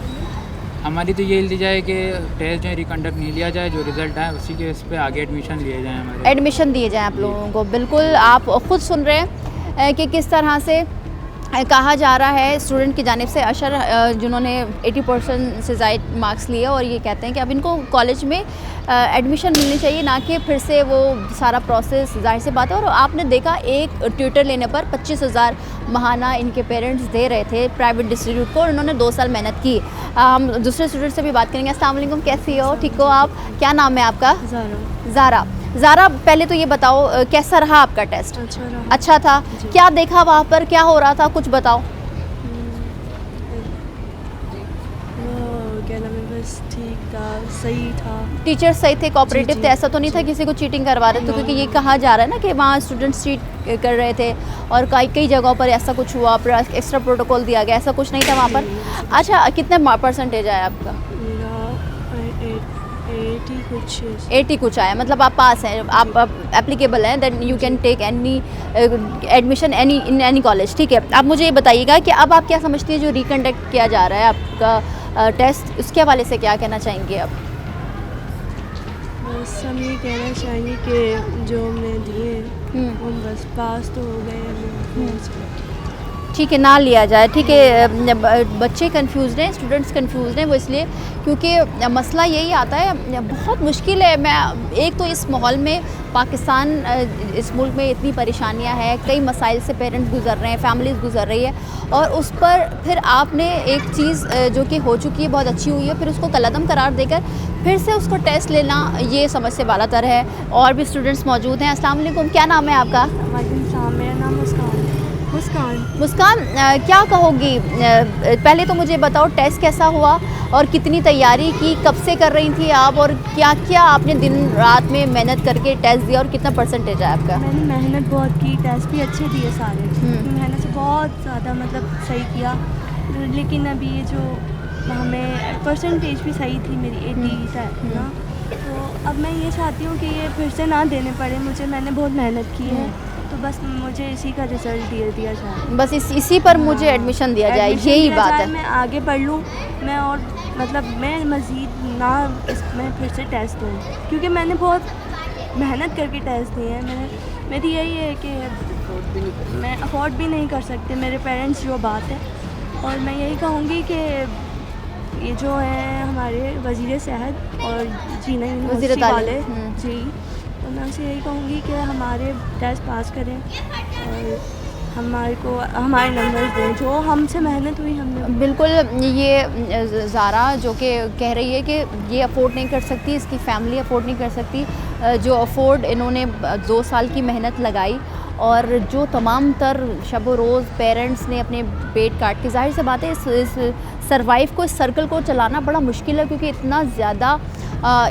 हमारी तो ये इल्तिजा है कि टेस्ट जो है रिकंडक्ट नहीं लिया जाए, जो रिज़ल्ट आए उसी के इस पे आगे एडमिशन लिए जाए हमारे। एडमिशन दिए जाएं आप लोगों को। बिल्कुल, आप खुद सुन रहे हैं कि किस तरह से कहा जा रहा है स्टूडेंट की जानिब से। अशर जिन्होंने 80% से ज़ायद मार्क्स लिए, और ये कहते हैं कि अब इनको कॉलेज में एडमिशन मिलनी चाहिए, ना कि फिर से वो सारा प्रोसेस, जाहिर सी बात है। और आपने देखा एक ट्यूटर लेने पर 25,000 महाना इनके पेरेंट्स दे रहे थे प्राइवेट इंस्टीट्यूट को, और इन्होंने 2 साल मेहनत की। हम दूसरे स्टूडेंट से भी बात करेंगे। अस्सलाम वालेकुम, कैसी हो, ठीक हो आप? क्या नाम है आपका? ज़ारा, पहले तो ये बताओ कैसा रहा आपका टेस्ट? अच्छा था। क्या देखा वहाँ पर, क्या हो रहा था, कुछ बताओ। क्या नाम है, बस ठीक था, सही था। टीचर्स सही थे, कोऑपरेटिव जी, थे, ऐसा तो नहीं था किसी को चीटिंग करवा रहे थे? क्योंकि ये कहा जा रहा है ना कि वहाँ स्टूडेंट्स चीट कर रहे थे, और कई जगहों पर ऐसा कुछ हुआ, फिर एक्स्ट्रा प्रोटोकॉल दिया गया, ऐसा कुछ नहीं था वहाँ पर? अच्छा, कितने परसेंटेज आया आपका? मेरा 80 कुछ 80 कुछ आया, मतलब आप पास हैं, आप एप्लीकेबल हैं, then you can take any admission in any college, ठीक है। आप मुझे ये बताइएगा कि अब आप क्या समझती हैं जो रिकंडक्ट किया जा रहा है आपका टेस्ट, उसके हवाले से क्या कहना चाहेंगे आप? बस हम ये कहना चाहेंगे कि जो हमने दिए वो बस पास तो हो गए, ठीक है, ना लिया जाए, ठीक है। बच्चे कंफ्यूज हैं, स्टूडेंट्स कंफ्यूज हैं, वो इसलिए क्योंकि मसला यही आता है, बहुत मुश्किल है। मैं एक तो इस माहौल में, पाकिस्तान इस मुल्क में इतनी परेशानियां हैं, कई मसाइल से पेरेंट्स गुजर रहे हैं, फैमिलीज़ गुजर रही है, और उस पर फिर आपने एक चीज़ जो कि हो चुकी है, बहुत अच्छी हुई है, फिर उसको कलअदम करार देकर फिर से उसको टेस्ट लेना, ये समझ से बालातर है। और भी स्टूडेंट्स मौजूद हैं। अस्सलाम वालेकुम, क्या नाम है आपका? मेरा नाम मुस्कान, क्या कहोगी? पहले तो मुझे बताओ टेस्ट कैसा हुआ, और कितनी तैयारी की, कब से कर रही थी आप, और क्या क्या आपने दिन रात में मेहनत करके टेस्ट दिया, और कितना परसेंटेज है आपका? मैंने मेहनत बहुत की, टेस्ट भी अच्छे दिए सारे, मेहनत से बहुत ज़्यादा मतलब सही किया, लेकिन अभी ये जो हमें परसेंटेज भी सही थी मेरी 80 है ना, तो अब मैं ये चाहती हूँ कि ये फिर से ना देने पड़े मुझे, मैंने बहुत मेहनत की है, तो बस मुझे इसी का रिज़ल्ट दिया जाए, बस इसी पर मुझे एडमिशन दिया जाए, एडमिशन यही दिया बात जाए, है। मैं आगे पढ़ लूँ, मैं और मतलब मैं मज़ीद ना इसमें फिर से टेस्ट दूँ, क्योंकि मैंने बहुत मेहनत करके टेस्ट दिए हैं। मेरी यही है कि मैं अफोर्ड भी नहीं कर सकती, मेरे पेरेंट्स जो बात है, और मैं यही कहूँगी कि ये जो है हमारे वज़ीर सेहत और जीना वज़ीर यूनिवर्सिटी तालीम, वाले जी, तो मैं उनसे यही कहूँगी कि हमारे टेस्ट पास करें और हमारे को हमारे नंबर्स दें, जो हमसे मेहनत हुई हमने। बिल्कुल, ये ज़ारा जो कि कह रही है कि ये अफोर्ड नहीं कर सकती, इसकी फैमिली अफोर्ड नहीं कर सकती, जो अफोर्ड इन्होंने 2 साल की मेहनत लगाई और जो तमाम तर शब व रोज़ पेरेंट्स ने अपने पेट काट के, ज़ाहिर सी बात है इस सर्वाइव को, इस सर्कल को चलाना बड़ा मुश्किल है, क्योंकि इतना ज़्यादा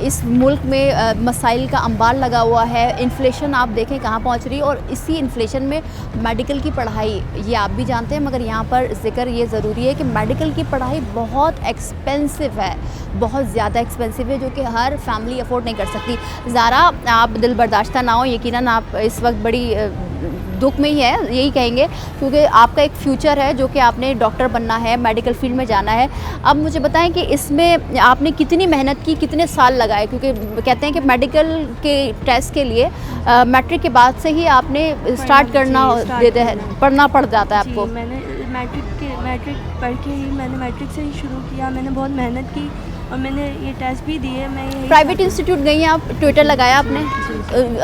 इस मुल्क में मसाइल का अंबार लगा हुआ है। इन्फ्लेशन आप देखें कहाँ पहुँच रही है, और इसी इन्फ्लेशन में मेडिकल की पढ़ाई, ये आप भी जानते हैं, मगर यहाँ पर ज़िक्र ये ज़रूरी है कि मेडिकल की पढ़ाई बहुत एक्सपेंसिव है, बहुत ज़्यादा एक्सपेंसिव है, जो कि हर फैमिली अफोर्ड नहीं कर सकती। ज़ारा, आप दिल बर्दाश्ता ना हो, यकीनन आप इस वक्त बड़ी दुख में ही है, यही कहेंगे, क्योंकि आपका एक फ्यूचर है जो कि आपने डॉक्टर बनना है, मेडिकल फील्ड में जाना है। अब मुझे बताएं कि इसमें आपने कितनी मेहनत की, कितने साल लगाए, क्योंकि कहते हैं कि मेडिकल के टेस्ट के लिए मैट्रिक के बाद से ही आपने स्टार्ट करना पढ़ना पड़ जाता है आपको। मैंने मैट्रिक पढ़ के ही, मैंने मैट्रिक से ही शुरू किया, मैंने बहुत मेहनत की और मैंने ये टेस्ट भी दिए। मैं प्राइवेट इंस्टीट्यूट गई हैं आप, ट्विटर लगाया आपने,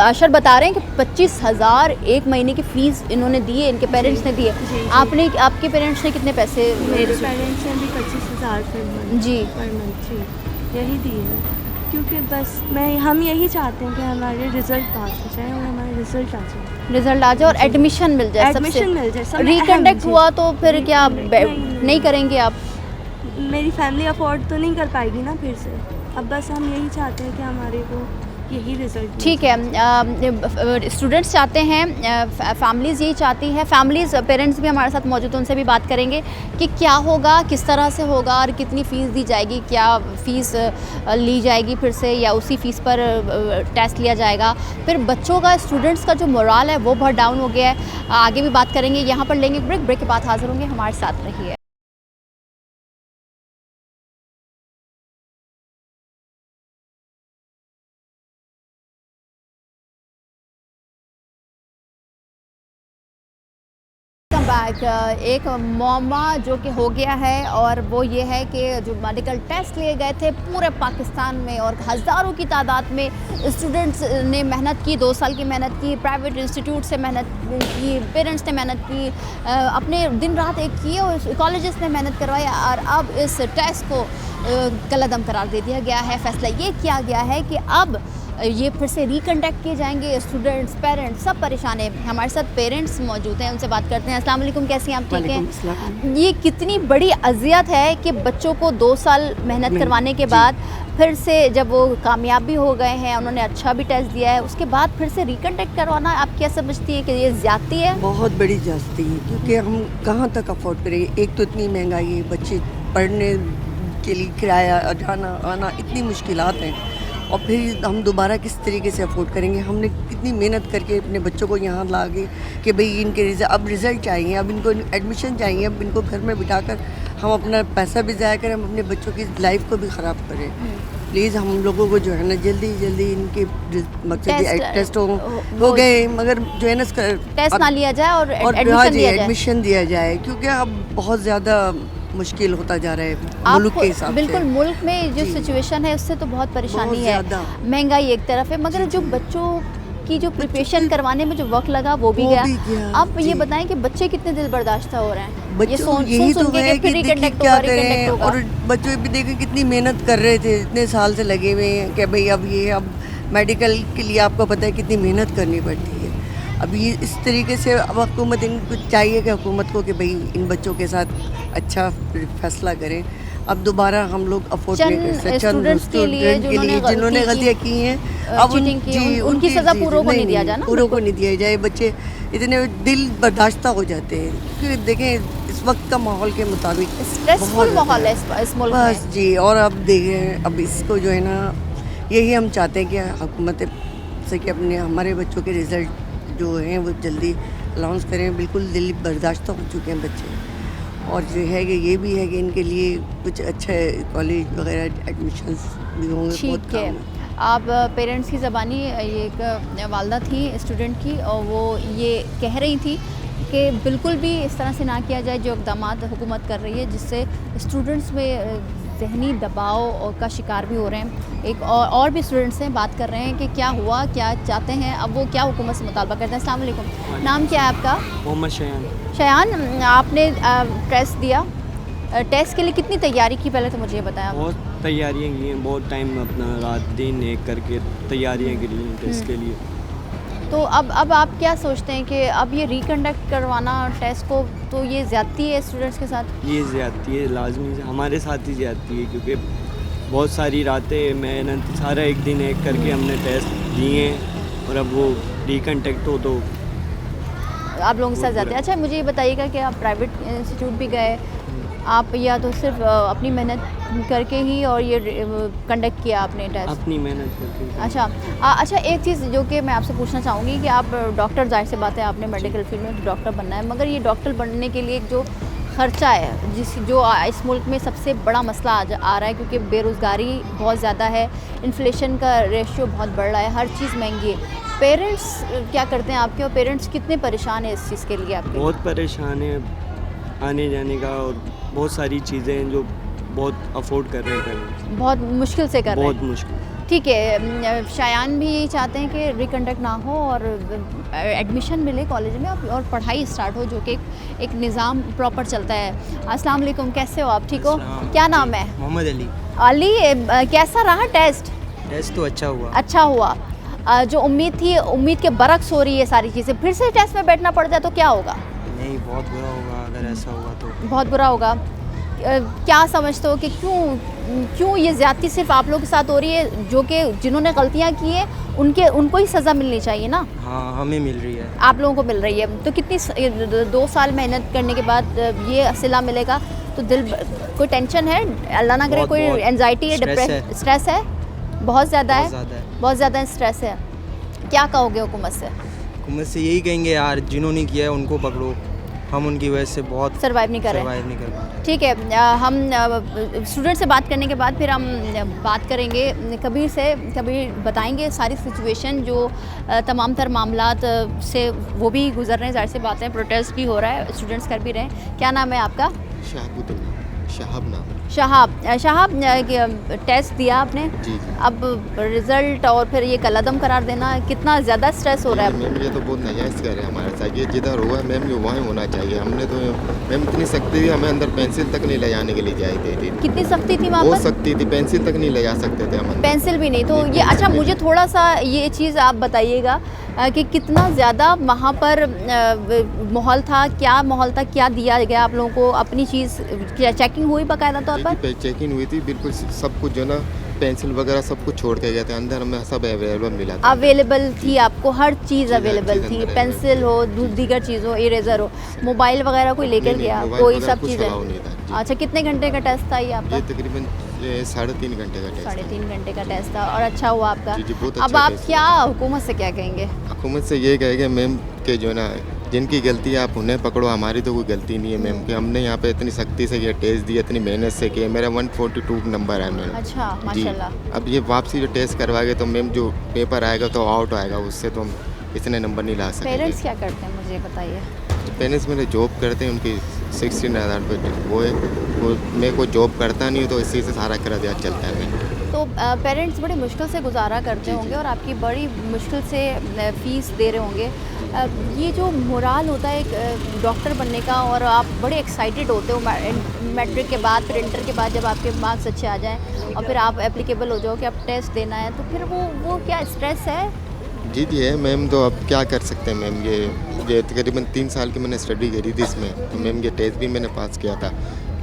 अशर बता रहे हैं कि 25,000 एक महीने की फ़ीस इन्होंने दी है, इनके पेरेंट्स ने दिए। आपने, आपके पेरेंट्स ने कितने पैसे? मेरे पेरेंट्स ने भी 25,000 जी पर मंथ जी यही दिए है, क्योंकि बस हम यही चाहते हैं कि हमारे रिज़ल्ट पास हो जाए और हमारे रिज़ल्ट आ जाए, रिजल्ट आ जाए और एडमिशन मिल जाए। एडमिशन मिल जाए। रिकंडक्ट हुआ तो फिर क्या नहीं करेंगे आप? मेरी फैमिली अफोर्ड तो नहीं कर पाएगी ना फिर से। अब बस हम यही चाहते हैं कि हमारे को यही रिजल्ट। ठीक है, स्टूडेंट्स चाहते हैं, फैमिलीज़ यही चाहती हैं, फैमिलीज़, पेरेंट्स भी हमारे साथ मौजूद हैं, उनसे भी बात करेंगे कि क्या होगा, किस तरह से होगा और कितनी फ़ीस दी जाएगी, क्या फ़ीस ली जाएगी फिर से या उसी फ़ीस पर टेस्ट लिया जाएगा। फिर बच्चों का, स्टूडेंट्स का जो मोराल है वो बहुत डाउन हो गया है। आगे भी बात करेंगे, यहाँ पर लेंगे ब्रेक के बाद हाज़िर होंगे, हमारे साथ रहिए। बैक, एक मौमा जो कि हो गया है, और वो ये है कि जो मेडिकल टेस्ट लिए गए थे पूरे पाकिस्तान में और हज़ारों की तादाद में स्टूडेंट्स ने मेहनत की, 2 साल की मेहनत की, प्राइवेट इंस्टीट्यूट से मेहनत की, पेरेंट्स ने मेहनत की, अपने दिन रात एक किए और कॉलेजेस ने मेहनत करवाई, और अब इस टेस्ट को कलअदम करार दे दिया गया है। फैसला ये किया गया है कि अब ये फिर से रिकंडक्ट किए जाएंगे। स्टूडेंट्स, पेरेंट्स सब परेशान हैं। हमारे साथ पेरेंट्स मौजूद हैं, उनसे बात करते हैं। अस्सलाम वालेकुम, कैसी हैं आप? ठीक हैं। ये कितनी बड़ी अजियत है कि बच्चों को 2 साल मेहनत करवाने के बाद फिर से जब वो कामयाब भी हो गए हैं, उन्होंने अच्छा भी टेस्ट दिया है, उसके बाद फिर से रिकंडक्ट करवाना, आप क्या समझती है कि ये ज़्यादती है? बहुत बड़ी ज़्यादती है, क्योंकि हम कहाँ तक अफोर्ड करेंगे। एक तो इतनी महंगाई है, बच्चे पढ़ने के लिए किराया, जाना आना, इतनी मुश्किलात हैं, और फिर हम दोबारा किस तरीके से अफोर्ड करेंगे। हमने कितनी मेहनत करके अपने बच्चों को यहाँ ला के कि भाई इनके अब रिज़ल्ट चाहिए, अब इनको एडमिशन चाहिए, अब इनको घर में बिठाकर हम अपना पैसा भी ज़ाया करें, हम अपने बच्चों की लाइफ को भी ख़राब करें। प्लीज़ हम लोगों को जो है ना जल्दी इनके मकसद टेस्ट हो गए, मगर जो है ना टेस्ट ना लिया जाए और एडमिशन दिया जाए, क्योंकि अब बहुत ज़्यादा मुश्किल होता जा रहा है मुल्क के हिसाब से। बिल्कुल, मुल्क में जो सिचुएशन है उससे तो बहुत परेशानी है। महंगाई एक तरफ है, मगर जो बच्चों की जो प्रिपरेशन करवाने में जो वक्त लगा वो भी गया। आप ये बताएं कि बच्चे कितने दिल बर्दाश्त हो रहे हैं, बच्चों यही तो है कि क्या करें, और बच्चों भी देखें कितनी मेहनत कर रहे थे, इतने साल से लगे हुए हैं कि भाई अब मेडिकल के लिए आपको पता है कितनी मेहनत करनी पड़ती है। अब ये इस तरीके से अब हुकूमत, इनको चाहिए कि हुकूमत को कि भाई इन बच्चों के साथ अच्छा फैसला करें। अब दोबारा हम लोग अफोर्ड नहीं कर सकते। स्टूडेंट्स के लिए जिन्होंने गलतियाँ की हैं, अब उनकी सज़ा पूरों को नहीं दिया जाए ना, पूरों को नहीं दिया जाए। बच्चे इतने दिल बर्दाश्ता हो जाते हैं, क्योंकि देखें इस वक्त का माहौल के मुताबिक स्ट्रेसफुल माहौल है इस मुल्क में। बस जी, और अब देखें, अब इसको जो है ना, यही हम चाहते हैं कि हुकूमत से कि अपने हमारे बच्चों के रिज़ल्ट जो हैं वो जल्दी अनाउंस करें। बिल्कुल दिल बर्दाश्त हो चुके हैं बच्चे, और जो है कि ये भी है कि इनके लिए कुछ अच्छे कॉलेज वगैरह एडमिशन्स भी होंगे। ठीक है, आप पेरेंट्स की ज़बानी, ये एक वालदा थी स्टूडेंट की, और वो ये कह रही थी कि बिल्कुल भी इस तरह से ना किया जाए जो इक़दामात हुकूमत कर रही है, जिससे स्टूडेंट्स में ज़हनी दबाव का शिकार भी हो रहे हैं। एक और भी स्टूडेंट्स हैं, बात कर रहे हैं कि क्या हुआ, क्या चाहते हैं, अब वो क्या हुकूमत से मुतालबा करते हैं। अस्सलाम वालेकुम, नाम क्या है आपका? मोहम्मद शयान। शयान, आपने टेस्ट दिया, टेस्ट के लिए कितनी तैयारी की, पहले तो मुझे ये बताया। बहुत तैयारियां की हैं, बहुत टाइम अपना रात दिन एक करके तैयारियां करी हैं टेस्ट के लिए। तो अब आप क्या सोचते हैं कि अब ये रिकंडक्ट करवाना टेस्ट को, तो ये ज़्यादती है स्टूडेंट्स के साथ? ये ज़्यादती है, लाजमी से हमारे साथ ही ज़्यादती है, क्योंकि बहुत सारी रातें मेहनत सारा एक दिन एक करके हमने टेस्ट दिए हैं, और अब वो रिकंडक्ट हो तो आप लोगों के साथ जाते हैं। अच्छा, मुझे ये बताइएगा कि आप प्राइवेट इंस्टीट्यूट भी गए, आप या तो सिर्फ अपनी मेहनत करके ही और ये कंडक्ट किया आपने टेस्ट? अपनी मेहनत करके। अच्छा, एक चीज़ जो कि मैं आपसे पूछना चाहूँगी कि आप डॉक्टर, जाहिर सी बात है आपने मेडिकल फील्ड में डॉक्टर बनना है, मगर ये डॉक्टर बनने के लिए जो ख़र्चा है, जो इस मुल्क में सबसे बड़ा मसला आ रहा है, क्योंकि बेरोज़गारी बहुत ज़्यादा है, इन्फ्लेशन का रेशियो बहुत बढ़ रहा है, हर चीज़ महंगी है। पेरेंट्स क्या करते हैं आपके, और पेरेंट्स कितने परेशान हैं इस चीज़ के लिए आपके? बहुत परेशान है आने जाने का, और बहुत सारी चीज़ें हैं जो बहुत अफोर्ड कर रहे हैं पेरेंट्स, बहुत मुश्किल से कर रहे हैं। बहुत मुश्किल। ठीक है, शायान भी यही चाहते हैं कि रिकंडक्ट ना हो और एडमिशन मिले कॉलेज में, और पढ़ाई स्टार्ट हो, जो कि एक निज़ाम प्रॉपर चलता है। अस्सलाम वालेकुम, कैसे हो आप? ठीक हो? क्या नाम है? मोहम्मद अली। अली, कैसा रहा टेस्ट? टेस्ट तो अच्छा हुआ। अच्छा हुआ। जो उम्मीद थी, उम्मीद के बरक्स हो रही है सारी चीज़ें, फिर से टेस्ट में बैठना पड़ जाए तो क्या होगा? नहीं, बहुत बुरा होगा अगर ऐसा हुआ तो। बहुत बुरा होगा। क्या समझते हो कि क्यों ये ज़्यादती सिर्फ आप लोगों के साथ हो रही है, जो कि जिन्होंने गलतियां की हैं उनको ही सज़ा मिलनी चाहिए ना? हाँ, हमें मिल रही है। आप लोगों को मिल रही है, तो कितनी 2 साल मेहनत करने के बाद ये सिला मिलेगा, तो दिल कोई टेंशन है? अल्लाह ना करे कोई एंजाइटी है, डिप्रेशन, स्ट्रेस है? बहुत ज़्यादा है, बहुत ज़्यादा स्ट्रेस है। क्या कहोगे हुकूमत से? हुकूमत से यही कहेंगे यार, जिन्होंने किया है उनको पकड़ो, हम उनकी वजह से बहुत सर्वाइव नहीं कर रहे। ठीक है, हम स्टूडेंट से बात करने के बाद फिर हम बात करेंगे कबीर से। कबीर बताएंगे सारी सिचुएशन, जो तमाम तर मामलात से वो भी गुजर रहे हैं, ज़ाहिर सी बात है, प्रोटेस्ट भी हो रहा है, स्टूडेंट्स कर भी रहे हैं। क्या नाम है आपका? शहाब। टेस्ट दिया आपने जी। अब रिज़ल्ट और फिर ये कलअदम करार देना, कितना ज़्यादा स्ट्रेस हो रहा है? मैम ये तो बहुत नाजायज़ कर रहे हैं हमारे साथ, ये जिधर हुआ मैम ये वहाँ होना चाहिए। हमने तो मैम इतनी सख्ती थी, हमें अंदर पेंसिल तक नहीं ले जाने के लिए जाई थी। कितनी सख्ती थी वहाँ बहुत पर? सख्ती थी, पेंसिल तक नहीं ले जा सकते थे हम। पेंसिल भी नहीं? तो ये अच्छा, मुझे थोड़ा सा ये चीज़ आप बताइएगा कि कितना ज़्यादा वहाँ पर माहौल था, क्या माहौल था, क्या दिया गया आप लोगों को? अपनी चीज़ चेकिंग हुई बाकायदा तौर पर? चेकिंग हुई थी बिल्कुल, सब कुछ जो ना पेंसिल वगैरह सब कुछ छोड़ के गए थे, अंदर हमें सब अवेलेबल मिला था। अवेलेबल थी आपको, हर चीज़ अवेलेबल थी, पेंसिल हो, दीगर चीज़ हो, इरेज़र हो, मोबाइल वगैरह कोई लेकर गया? कोई सब चीज़ें? अच्छा, कितने घंटे का टेस्ट था ये आपका? तकरीबन 3.5 घंटे का टेस्ट। 3.5 घंटे का टेस्ट था, और अच्छा हुआ आपका। बहुत अब अच्छा आप टेस्ट क्या हुकूमत से क्या कहेंगे? हुकूमत से ये कहेंगे मैम कि जो ना जिनकी गलती है आप उन्हें पकड़ो, हमारी तो कोई गलती नहीं है मैम, कि हमने यहाँ पे इतनी सख्ती से ये टेस्ट दिया, इतनी मेहनत से किया। मेरा 142 नंबर है मैम। अच्छा, माशाल्लाह। अब ये वापसी जो टेस्ट करवाएंगे तो मैम जो पेपर आएगा तो आउट आएगा, उससे तो हम इतने नंबर नहीं ला सकते। पेरेंट्स क्या करते हैं मुझे बताइए? पेरेंट्स मेरे जॉब करते हैं, उनकी 16,000 रुपये वो है, वो मेरे को जॉब करता नहीं तो इसी से सारा किराया चलता है। तो पेरेंट्स बड़ी मुश्किल से गुजारा करते होंगे और आपकी बड़ी मुश्किल से फ़ीस दे रहे होंगे। ये जो मोराल होता है एक डॉक्टर बनने का, और आप बड़े एक्साइटेड होते हो मैट्रिक के बाद, फिर इंटर के बाद जब आपके मार्क्स अच्छे आ जाएं और फिर आप एप्लीकेबल हो जाओ कि आप टेस्ट देना है, तो फिर वो क्या स्ट्रेस है? जी है मैम, तो अब क्या कर सकते हैं मैम। ये तकरीबन 3 साल की मैंने स्टडी करी थी इसमें, तो मैम ये टेस्ट भी मैंने पास किया था।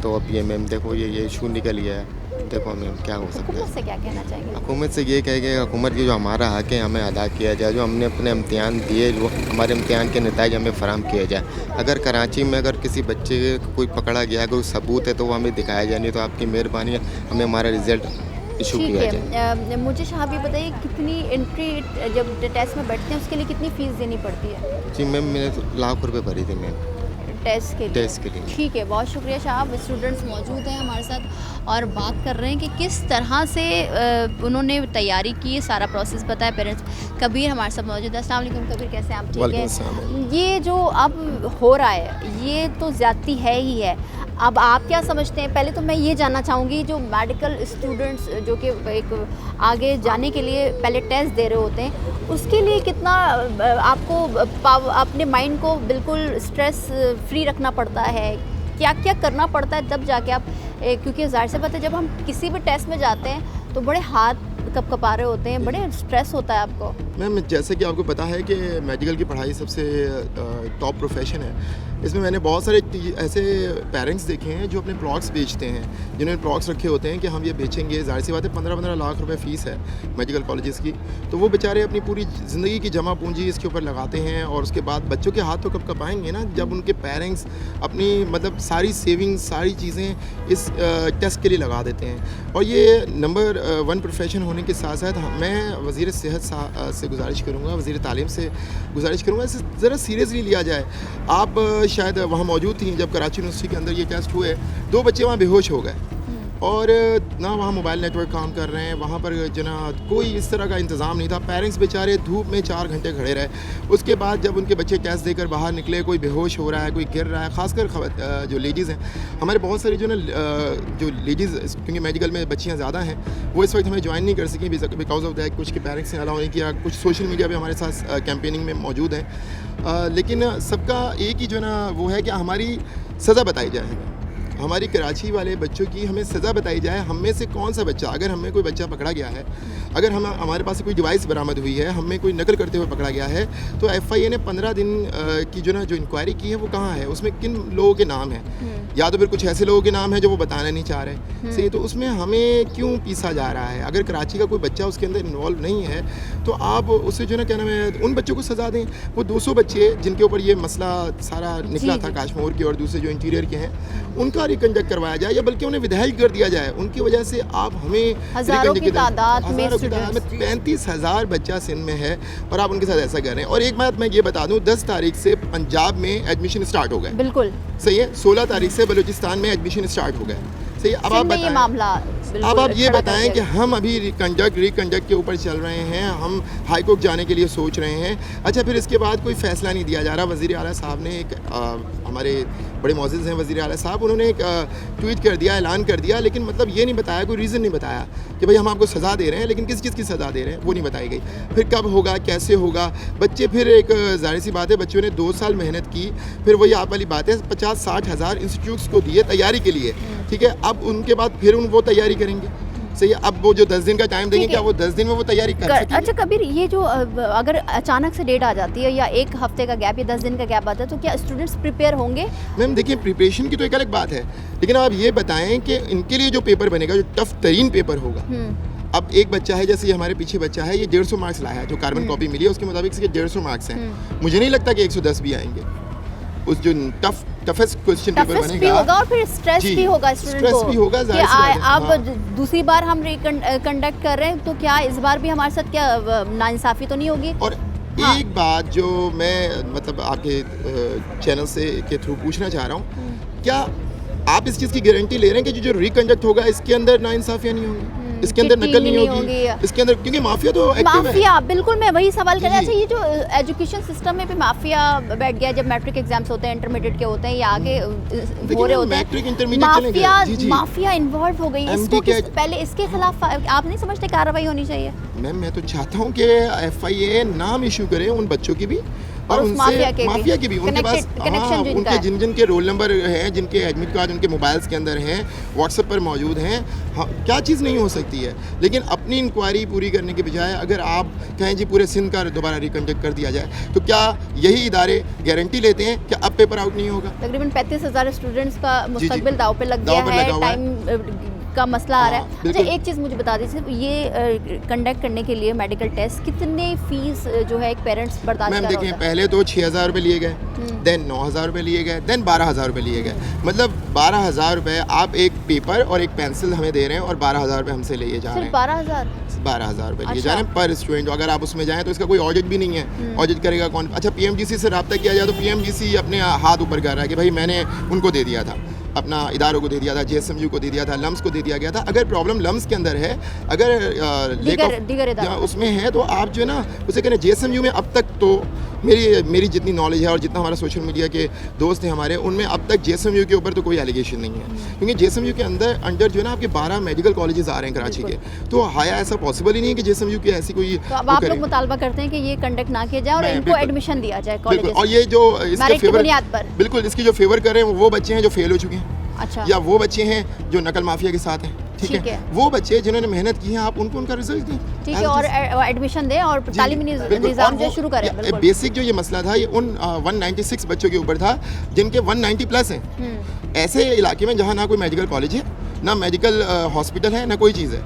तो अब ये मैम देखो ये इशू निकल गया है, देखो मैम क्या हो सकता है। हुकूमत से क्या कहना चाहेंगे? हुकूमत से ये कहेंगे हुकूमत की जो हमारा हक़ है हमें अदा किया जाए, जो हमने अपने इम्तिहान दिए, जो हमारे इम्तिहान के नतीजे हमें फराहम किया जाए। अगर कराची में अगर किसी बच्चे कोई पकड़ा गया, कोई सबूत है तो वो हमें दिखाया जाए, नहीं तो आपकी मेहरबानी है हमें हमारा रिज़ल्ट इशू किया जाए। मुझे शाह भी बताइए, कितनी एंट्री जब टेस्ट में बैठते हैं उसके लिए कितनी फ़ीस देनी पड़ती है? जी मैम मैंने तो लाख रुपये भरी थी मैम टेस्ट के लिए। ठीक है, बहुत शुक्रिया साहब। स्टूडेंट्स मौजूद हैं हमारे साथ और बात कर रहे हैं कि किस तरह से उन्होंने तैयारी की, सारा प्रोसेस बताया। पेरेंट्स कबीर हमारे साथ मौजूद है। अस्सलाम वालेकुम कबीर, कैसे हैं आप? ठीक है। ये जो अब हो रहा है ये तो ज़्यादती है ही है। अब आप क्या समझते हैं? पहले तो मैं ये जानना चाहूँगी, जो मेडिकल स्टूडेंट्स जो कि एक आगे जाने के लिए पहले टेस्ट दे रहे होते हैं, उसके लिए कितना आपको अपने माइंड को बिल्कुल स्ट्रेस फ्री रखना पड़ता है? क्या क्या करना पड़ता है तब जाके आप क्योंकि ज़ाहिर सी बात है जब हम किसी भी टेस्ट में जाते हैं तो बड़े हाथ कँपा रहे होते हैं, बड़े स्ट्रेस होता है आपको। मैम जैसे कि आपको पता है कि मेडिकल की पढ़ाई सबसे टॉप प्रोफेशन है। इसमें मैंने बहुत सारे ऐसे पेरेंट्स देखे हैं जो अपने प्लॉट्स बेचते हैं, जिन्होंने प्लॉट्स रखे होते हैं कि हम ये बेचेंगे। ज़ाहिर सी बात है 15-15 लाख रुपए फ़ीस है मेडिकल कॉलेजेस की, तो वो बेचारे अपनी पूरी ज़िंदगी की जमा पूंजी इसके ऊपर लगाते हैं और उसके बाद बच्चों के हाथ तो कब कपाएंगे ना, जब उनके पेरेंट्स अपनी मतलब सारी सेविंग्स सारी चीज़ें इस टेस्ट के लिए लगा देते हैं। और ये नंबर 1 प्रोफेशन होने के साथ साथ मैं वज़ीर सेहत से गुजारिश करूँगा, वज़ीर तालीम से गुजारिश करूँगा, इसे ज़रा सीरियसली लिया जाए। आप शायद वहाँ मौजूद थी जब कराची यूनिवर्सिटी के अंदर ये टेस्ट हुए, 2 बच्चे वहाँ बेहोश हो गए और ना वहाँ मोबाइल नेटवर्क काम कर रहे हैं, वहाँ पर जो ना कोई इस तरह का इंतज़ाम नहीं था। पेरेंट्स बेचारे धूप में 4 घंटे खड़े रहे। उसके बाद जब उनके बच्चे टेस्ट देकर बाहर निकले, कोई बेहोश हो रहा है, कोई गिर रहा है। ख़ासकर जो लेडीज़ हैं, हमारे बहुत सारी जो ना जो लेडीज़, क्योंकि मेडिकल में बच्चियाँ ज़्यादा हैं, वो इस वक्त हमें ज्वाइन नहीं कर सकें बिकॉज ऑफ दैट। कुछ के पेरेंट्स ने अलाउ नहीं किया, कुछ सोशल मीडिया पर हमारे साथ कैंपेनिंग में मौजूद हैं। लेकिन सबका एक ही जो ना वो है कि हमारी सज़ा बताई जाए, हमारी कराची वाले बच्चों की हमें सज़ा बताई जाए। हम में से कौन सा बच्चा, अगर हमें कोई बच्चा पकड़ा गया है, अगर हमारे पास कोई डिवाइस बरामद हुई है, हमें कोई नकल करते हुए पकड़ा गया है, तो FIA ने 15 दिन की जो इंक्वायरी की है वो कहाँ है, उसमें किन लोगों के नाम हैं, या तो फिर कुछ ऐसे लोगों के नाम हैं जो वो बताना नहीं चाह रहे। सही, तो उसमें हमें क्यों पीसा जा रहा है? अगर कराची का कोई बच्चा उसके अंदर इन्वॉल्व नहीं है तो आप उसे जो क्या नाम है, उन बच्चों को सज़ा दें। वो 200 बच्चे जिनके ऊपर ये मसला सारा निकला था काशमोर के और दूसरे जो इंटीरियर के हैं, उनका रिकंडक्ट करवाया जाए या बल्कि उन्हें विधायक कर दिया जाए। उनकी वजह से आप हमें हज़ारों की तादाद में 35,000 बच्चा सिंध में है और आप उनके साथ ऐसा कर रहे हैं। और एक बात मैं ये बता दूं, 10 तारीख से पंजाब में एडमिशन स्टार्ट हो गए। बिल्कुल सही है। 16 तारीख से बलूचिस्तान में एडमिशन स्टार्ट हो गए। सही है। अब आप बताएं, अब आप ये बताएं कि हम अभी रिकंडक्ट के ऊपर चल रहे हैं, हम हाई कोर्ट जाने के लिए सोच रहे हैं। अच्छा, फिर इसके बाद कोई फ़ैसला नहीं दिया जा रहा। वज़ीर आला साहब ने एक हमारे बड़े मौज़िज़ हैं वज़ीर आला साहब, उन्होंने एक ट्वीट कर दिया, ऐलान कर दिया, लेकिन मतलब ये नहीं बताया, कोई रीज़न नहीं बताया कि भाई हम आपको सज़ा दे रहे हैं, लेकिन किस चीज़ की सज़ा दे रहे हैं वो नहीं बताई गई। फिर कब होगा, कैसे होगा? बच्चे फिर एक ज़ाहिर सी बात है, बच्चों ने 2 साल मेहनत की, फिर वही आप वाली बात है, 50-60 हज़ार इंस्टीट्यूट्स को दिए तैयारी के लिए, ठीक है। अब उनके बाद फिर वो तैयारी करेंगे। सही है। अब वो जो 10 दिन का टाइम देंगे, क्या वो 10 दिन में वो तैयारी कर सकेंगे? अच्छा कबीर, ये जो अगर अचानक से डेट आ जाती है या 1 हफ्ते का गैप या 10 दिन का गैप आता है, तो क्या स्टूडेंट्स प्रिपेयर होंगे? मैम देखिए, प्रिपरेशन की तो एक अलग बात है, लेकिन आप ये बताएं कि इनके लिए जो पेपर बनेगा, जो टफ तरीन पेपर होगा। अब एक बच्चा है, जैसे हमारे पीछे बच्चा है, ये 150 मार्क्स लाया है, जो कार्बन कॉपी मिली है उसके मुताबिक इसके 150 मार्क्स हैं। मुझे नहीं लगता कि 110 भी आएंगे। उस जो टफेस्ट क्वेश्चन पेपर बनेगा भी होगा और फिर स्ट्रेस भी होगा स्टूडेंट को, भी होगा। अब दूसरी बार हम कंडक्ट कर रहे हैं, तो क्या इस बार भी हमारे साथ क्या नाइंसाफ़ी तो नहीं होगी? और एक बात जो मैं मतलब आपके चैनल से के थ्रू पूछना चाह रहा हूँ, क्या आप इस चीज़ की गारंटी ले रहे हैं कि जो रिकंडक्ट होगा इसके अंदर नाइंसाफ़ियाँ नहीं होंगी, इसके अंदर नकल नहीं होगी, इसके अंदर, क्योंकि माफिया तो माफिया बिल्कुल, मैं वही सवाल कर रहा था। ये जो एजुकेशन सिस्टम में भी माफिया बैठ गया, जब मैट्रिक एग्जाम्स होते हैं, इंटरमीडिएट के होते हैं या आगे हो रहे होते हैं, माफिया इन्वॉल्व हो गई। इसको पहले इसके खिलाफ आप नहीं समझते कार्रवाई होनी चाहिए? मैम मैं तो चाहता हूँ कि FIA नाम इशू करे उन बच्चों की भी और उनसे माफिया की भी, उनके पास उनके जिन के रोल नंबर हैं, जिनके एडमिट कार्ड उनके मोबाइल्स के अंदर हैं, व्हाट्सएप पर मौजूद हैं। क्या चीज़ नहीं हो सकती है? लेकिन अपनी इंक्वायरी पूरी करने के बजाय अगर आप कहें जी पूरे सिंध का दोबारा रिकंडक्ट कर दिया जाए, तो क्या यही इदारे गारंटी लेते हैं कि अब पेपर आउट नहीं होगा? तकरीबन 35,000 स्टूडेंट्स का मुस्तकबिल दाव पे लग गया है, टाइम का मसला आ रहा है। अच्छा, एक चीज़ मुझे बता दीजिए, ये कंडक्ट करने के लिए मेडिकल टेस्ट कितने फीस जो है एक पेरेंट्स बर्दाश्त कर रहा होता है? देखें, पहले तो 6,000 रुपये लिए गए, देन 9,000 रुपये लिए गए, देन 12,000 रुपये लिए गए। मतलब 12,000 रुपये आप एक पेपर और एक पेंसिल हमें दे रहे हैं और 12,000 रुपये हमसे लिए जा रहे हैं। 12,000 रुपये लिए जा रहे हैं पर स्टूडेंट। अगर आप उसमें जाएँ तो इसका कोई ऑडिट भी नहीं है, ऑडिट करेगा कौन? अच्छा, PMGC से रब्ता किया जाए तो PMGC अपने हाथ ऊपर कर रहा है कि भाई मैंने उनको दे दिया था, अपना इदारों को दे दिया था, JSMU को दे दिया था, लम्स को दे दिया गया था। अगर प्रॉब्लम लम्स के अंदर है, अगर दीगर उसमें है, तो आप जो है ना उसे कहना, JSMU में अब तक तो मेरी जितनी नॉलेज है और जितना हमारा सोशल मीडिया के दोस्त हैं हमारे, उनमें अब तक JSMU के ऊपर तो कोई एलिगेशन नहीं है, क्योंकि JSMU के अंडर जो है ना आपके 12 मेडिकल कॉलेजेस आ रहे हैं कराची के, तो हाया ऐसा पॉसिबल ही नहीं है कि JSMU की ऐसी कोई तो अब आप लोग मुतालबा करते हैं कि ये कंडक्ट ना किया जाए और इनको एडमिशन दिया जाए कॉलेज। और ये जो इसके फेवर बुनियाद पर बिल्कुल इसकी जो फेवर कर रहे हैं वो बच्चे हैं जो फेल हो चुके हैं, अच्छा, या वो बच्चे हैं जो नकल माफिया के साथ हैं, ठीक है, वो बच्चे जिन्होंने मेहनत की है आप उनको उनका रिजल्ट दें, ठीक है, और एडमिशन दें और तालीमी निज़ाम जो शुरू करें। बिल्कुल बेसिक जो ये मसला था ये उन 196 बच्चों के ऊपर था जिनके 190 प्लस हैं, ऐसे इलाके में जहाँ ना कोई मेडिकल कॉलेज है, ना मेडिकल हॉस्पिटल है, ना कोई चीज़ है।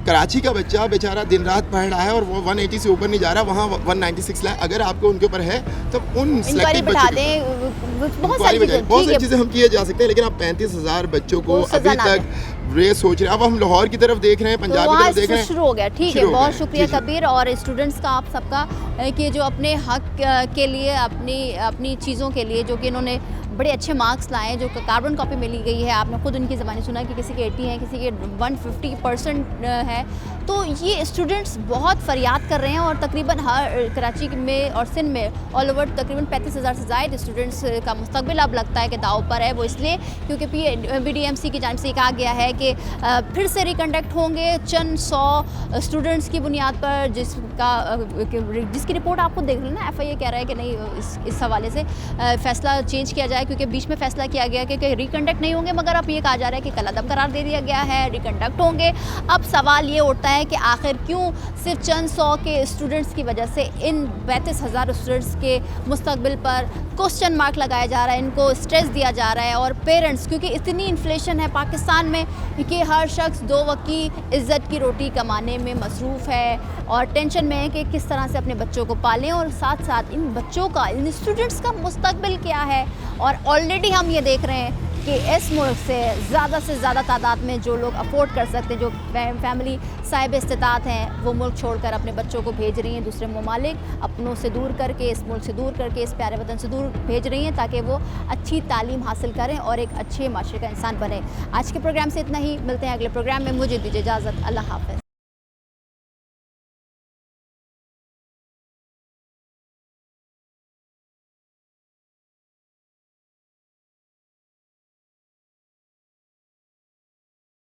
कराची का बच्चा बेचारा दिन रात पढ़ रहा है और वो 180 से ऊपर नहीं जा रहा, वहाँ 196 लाख अगर आपको उनके ऊपर है तो उन सिलेक्टेड बच्चों बहुत सारी चीज़ें हम किए जा सकते हैं, लेकिन आप 35,000 बच्चों को अभी तक रेस सोच रहे हैं। अब हम लाहौर की तरफ देख रहे हैं, पंजाब की तरफ देख रहे हैं, शुरू हो गया। ठीक है, बहुत शुक्रिया कबीर और स्टूडेंट्स का, आप सबका कि जो अपने हक के लिए अपनी चीज़ों के लिए जो कि इन्होंने बड़े अच्छे मार्क्स लाए, जो कार्बन कॉपी मिली गई है, आपने खुद उनकी ज़बानी सुना कि किसी के 80 हैं, किसी के 150% है, तो ये स्टूडेंट्स बहुत फरियाद कर रहे हैं और तकरीबन हर कराची में और सिंध में ऑल ओवर तकरीबन 35,000 से ज़ायद स्टूडेंट्स का मुस्तकबिल अब लगता है कि दाव पर है। वो इसलिए क्योंकि BDMC की जानिब से कहा गया है कि फिर से रिकंडक्ट होंगे चंद 100 स्टूडेंट्स की बुनियाद पर, जिसकी रिपोर्ट आपको देख लेना, FIA कह रहा है कि नहीं इस हवाले से फ़ैसला चेंज किया जाए, क्योंकि बीच में फ़ैसला किया गया कि रिकंडक्ट नहीं होंगे, मगर अब ये कहा जा रहा है कि कलअदम करार दे दिया गया है, रिकंडक्ट होंगे। अब सवाल ये उठता है कि आखिर क्यों सिर्फ चंद 100 के स्टूडेंट्स की वजह से इन 32,000 स्टूडेंट्स के मुस्तकबिल पर क्वेश्चन मार्क लगाया जा रहा है, इनको स्ट्रेस दिया जा रहा है। और पेरेंट्स, क्योंकि इतनी इन्फ्लेशन है पाकिस्तान में कि हर शख्स 2 वक्त की इज़्ज़त की रोटी कमाने में मसरूफ़ है और टेंशन में है कि किस तरह से अपने बच्चों को पालें, और साथ साथ इन बच्चों का, इन स्टूडेंट्स का मुस्तकबिल क्या है। और ऑलरेडी हम ये देख रहे हैं कि इस मुल्क से ज़्यादा तादाद में जो लोग अफोर्ड कर सकते हैं, जो फैमिली साहिब इस्तिताअत हैं, वो मुल्क छोड़कर अपने बच्चों को भेज रही हैं दूसरे ममालिक, अपनों से दूर करके, इस मुल्क से दूर करके, इस प्यारे वतन से दूर भेज रही हैं ताकि वो अच्छी तालीम हासिल करें और एक अच्छे माशरे का इंसान बने। आज के प्रोग्राम से इतना ही, मिलते हैं अगले प्रोग्राम में, मुझे दीजिए इजाज़त, अल्लाह हाफ़िज़।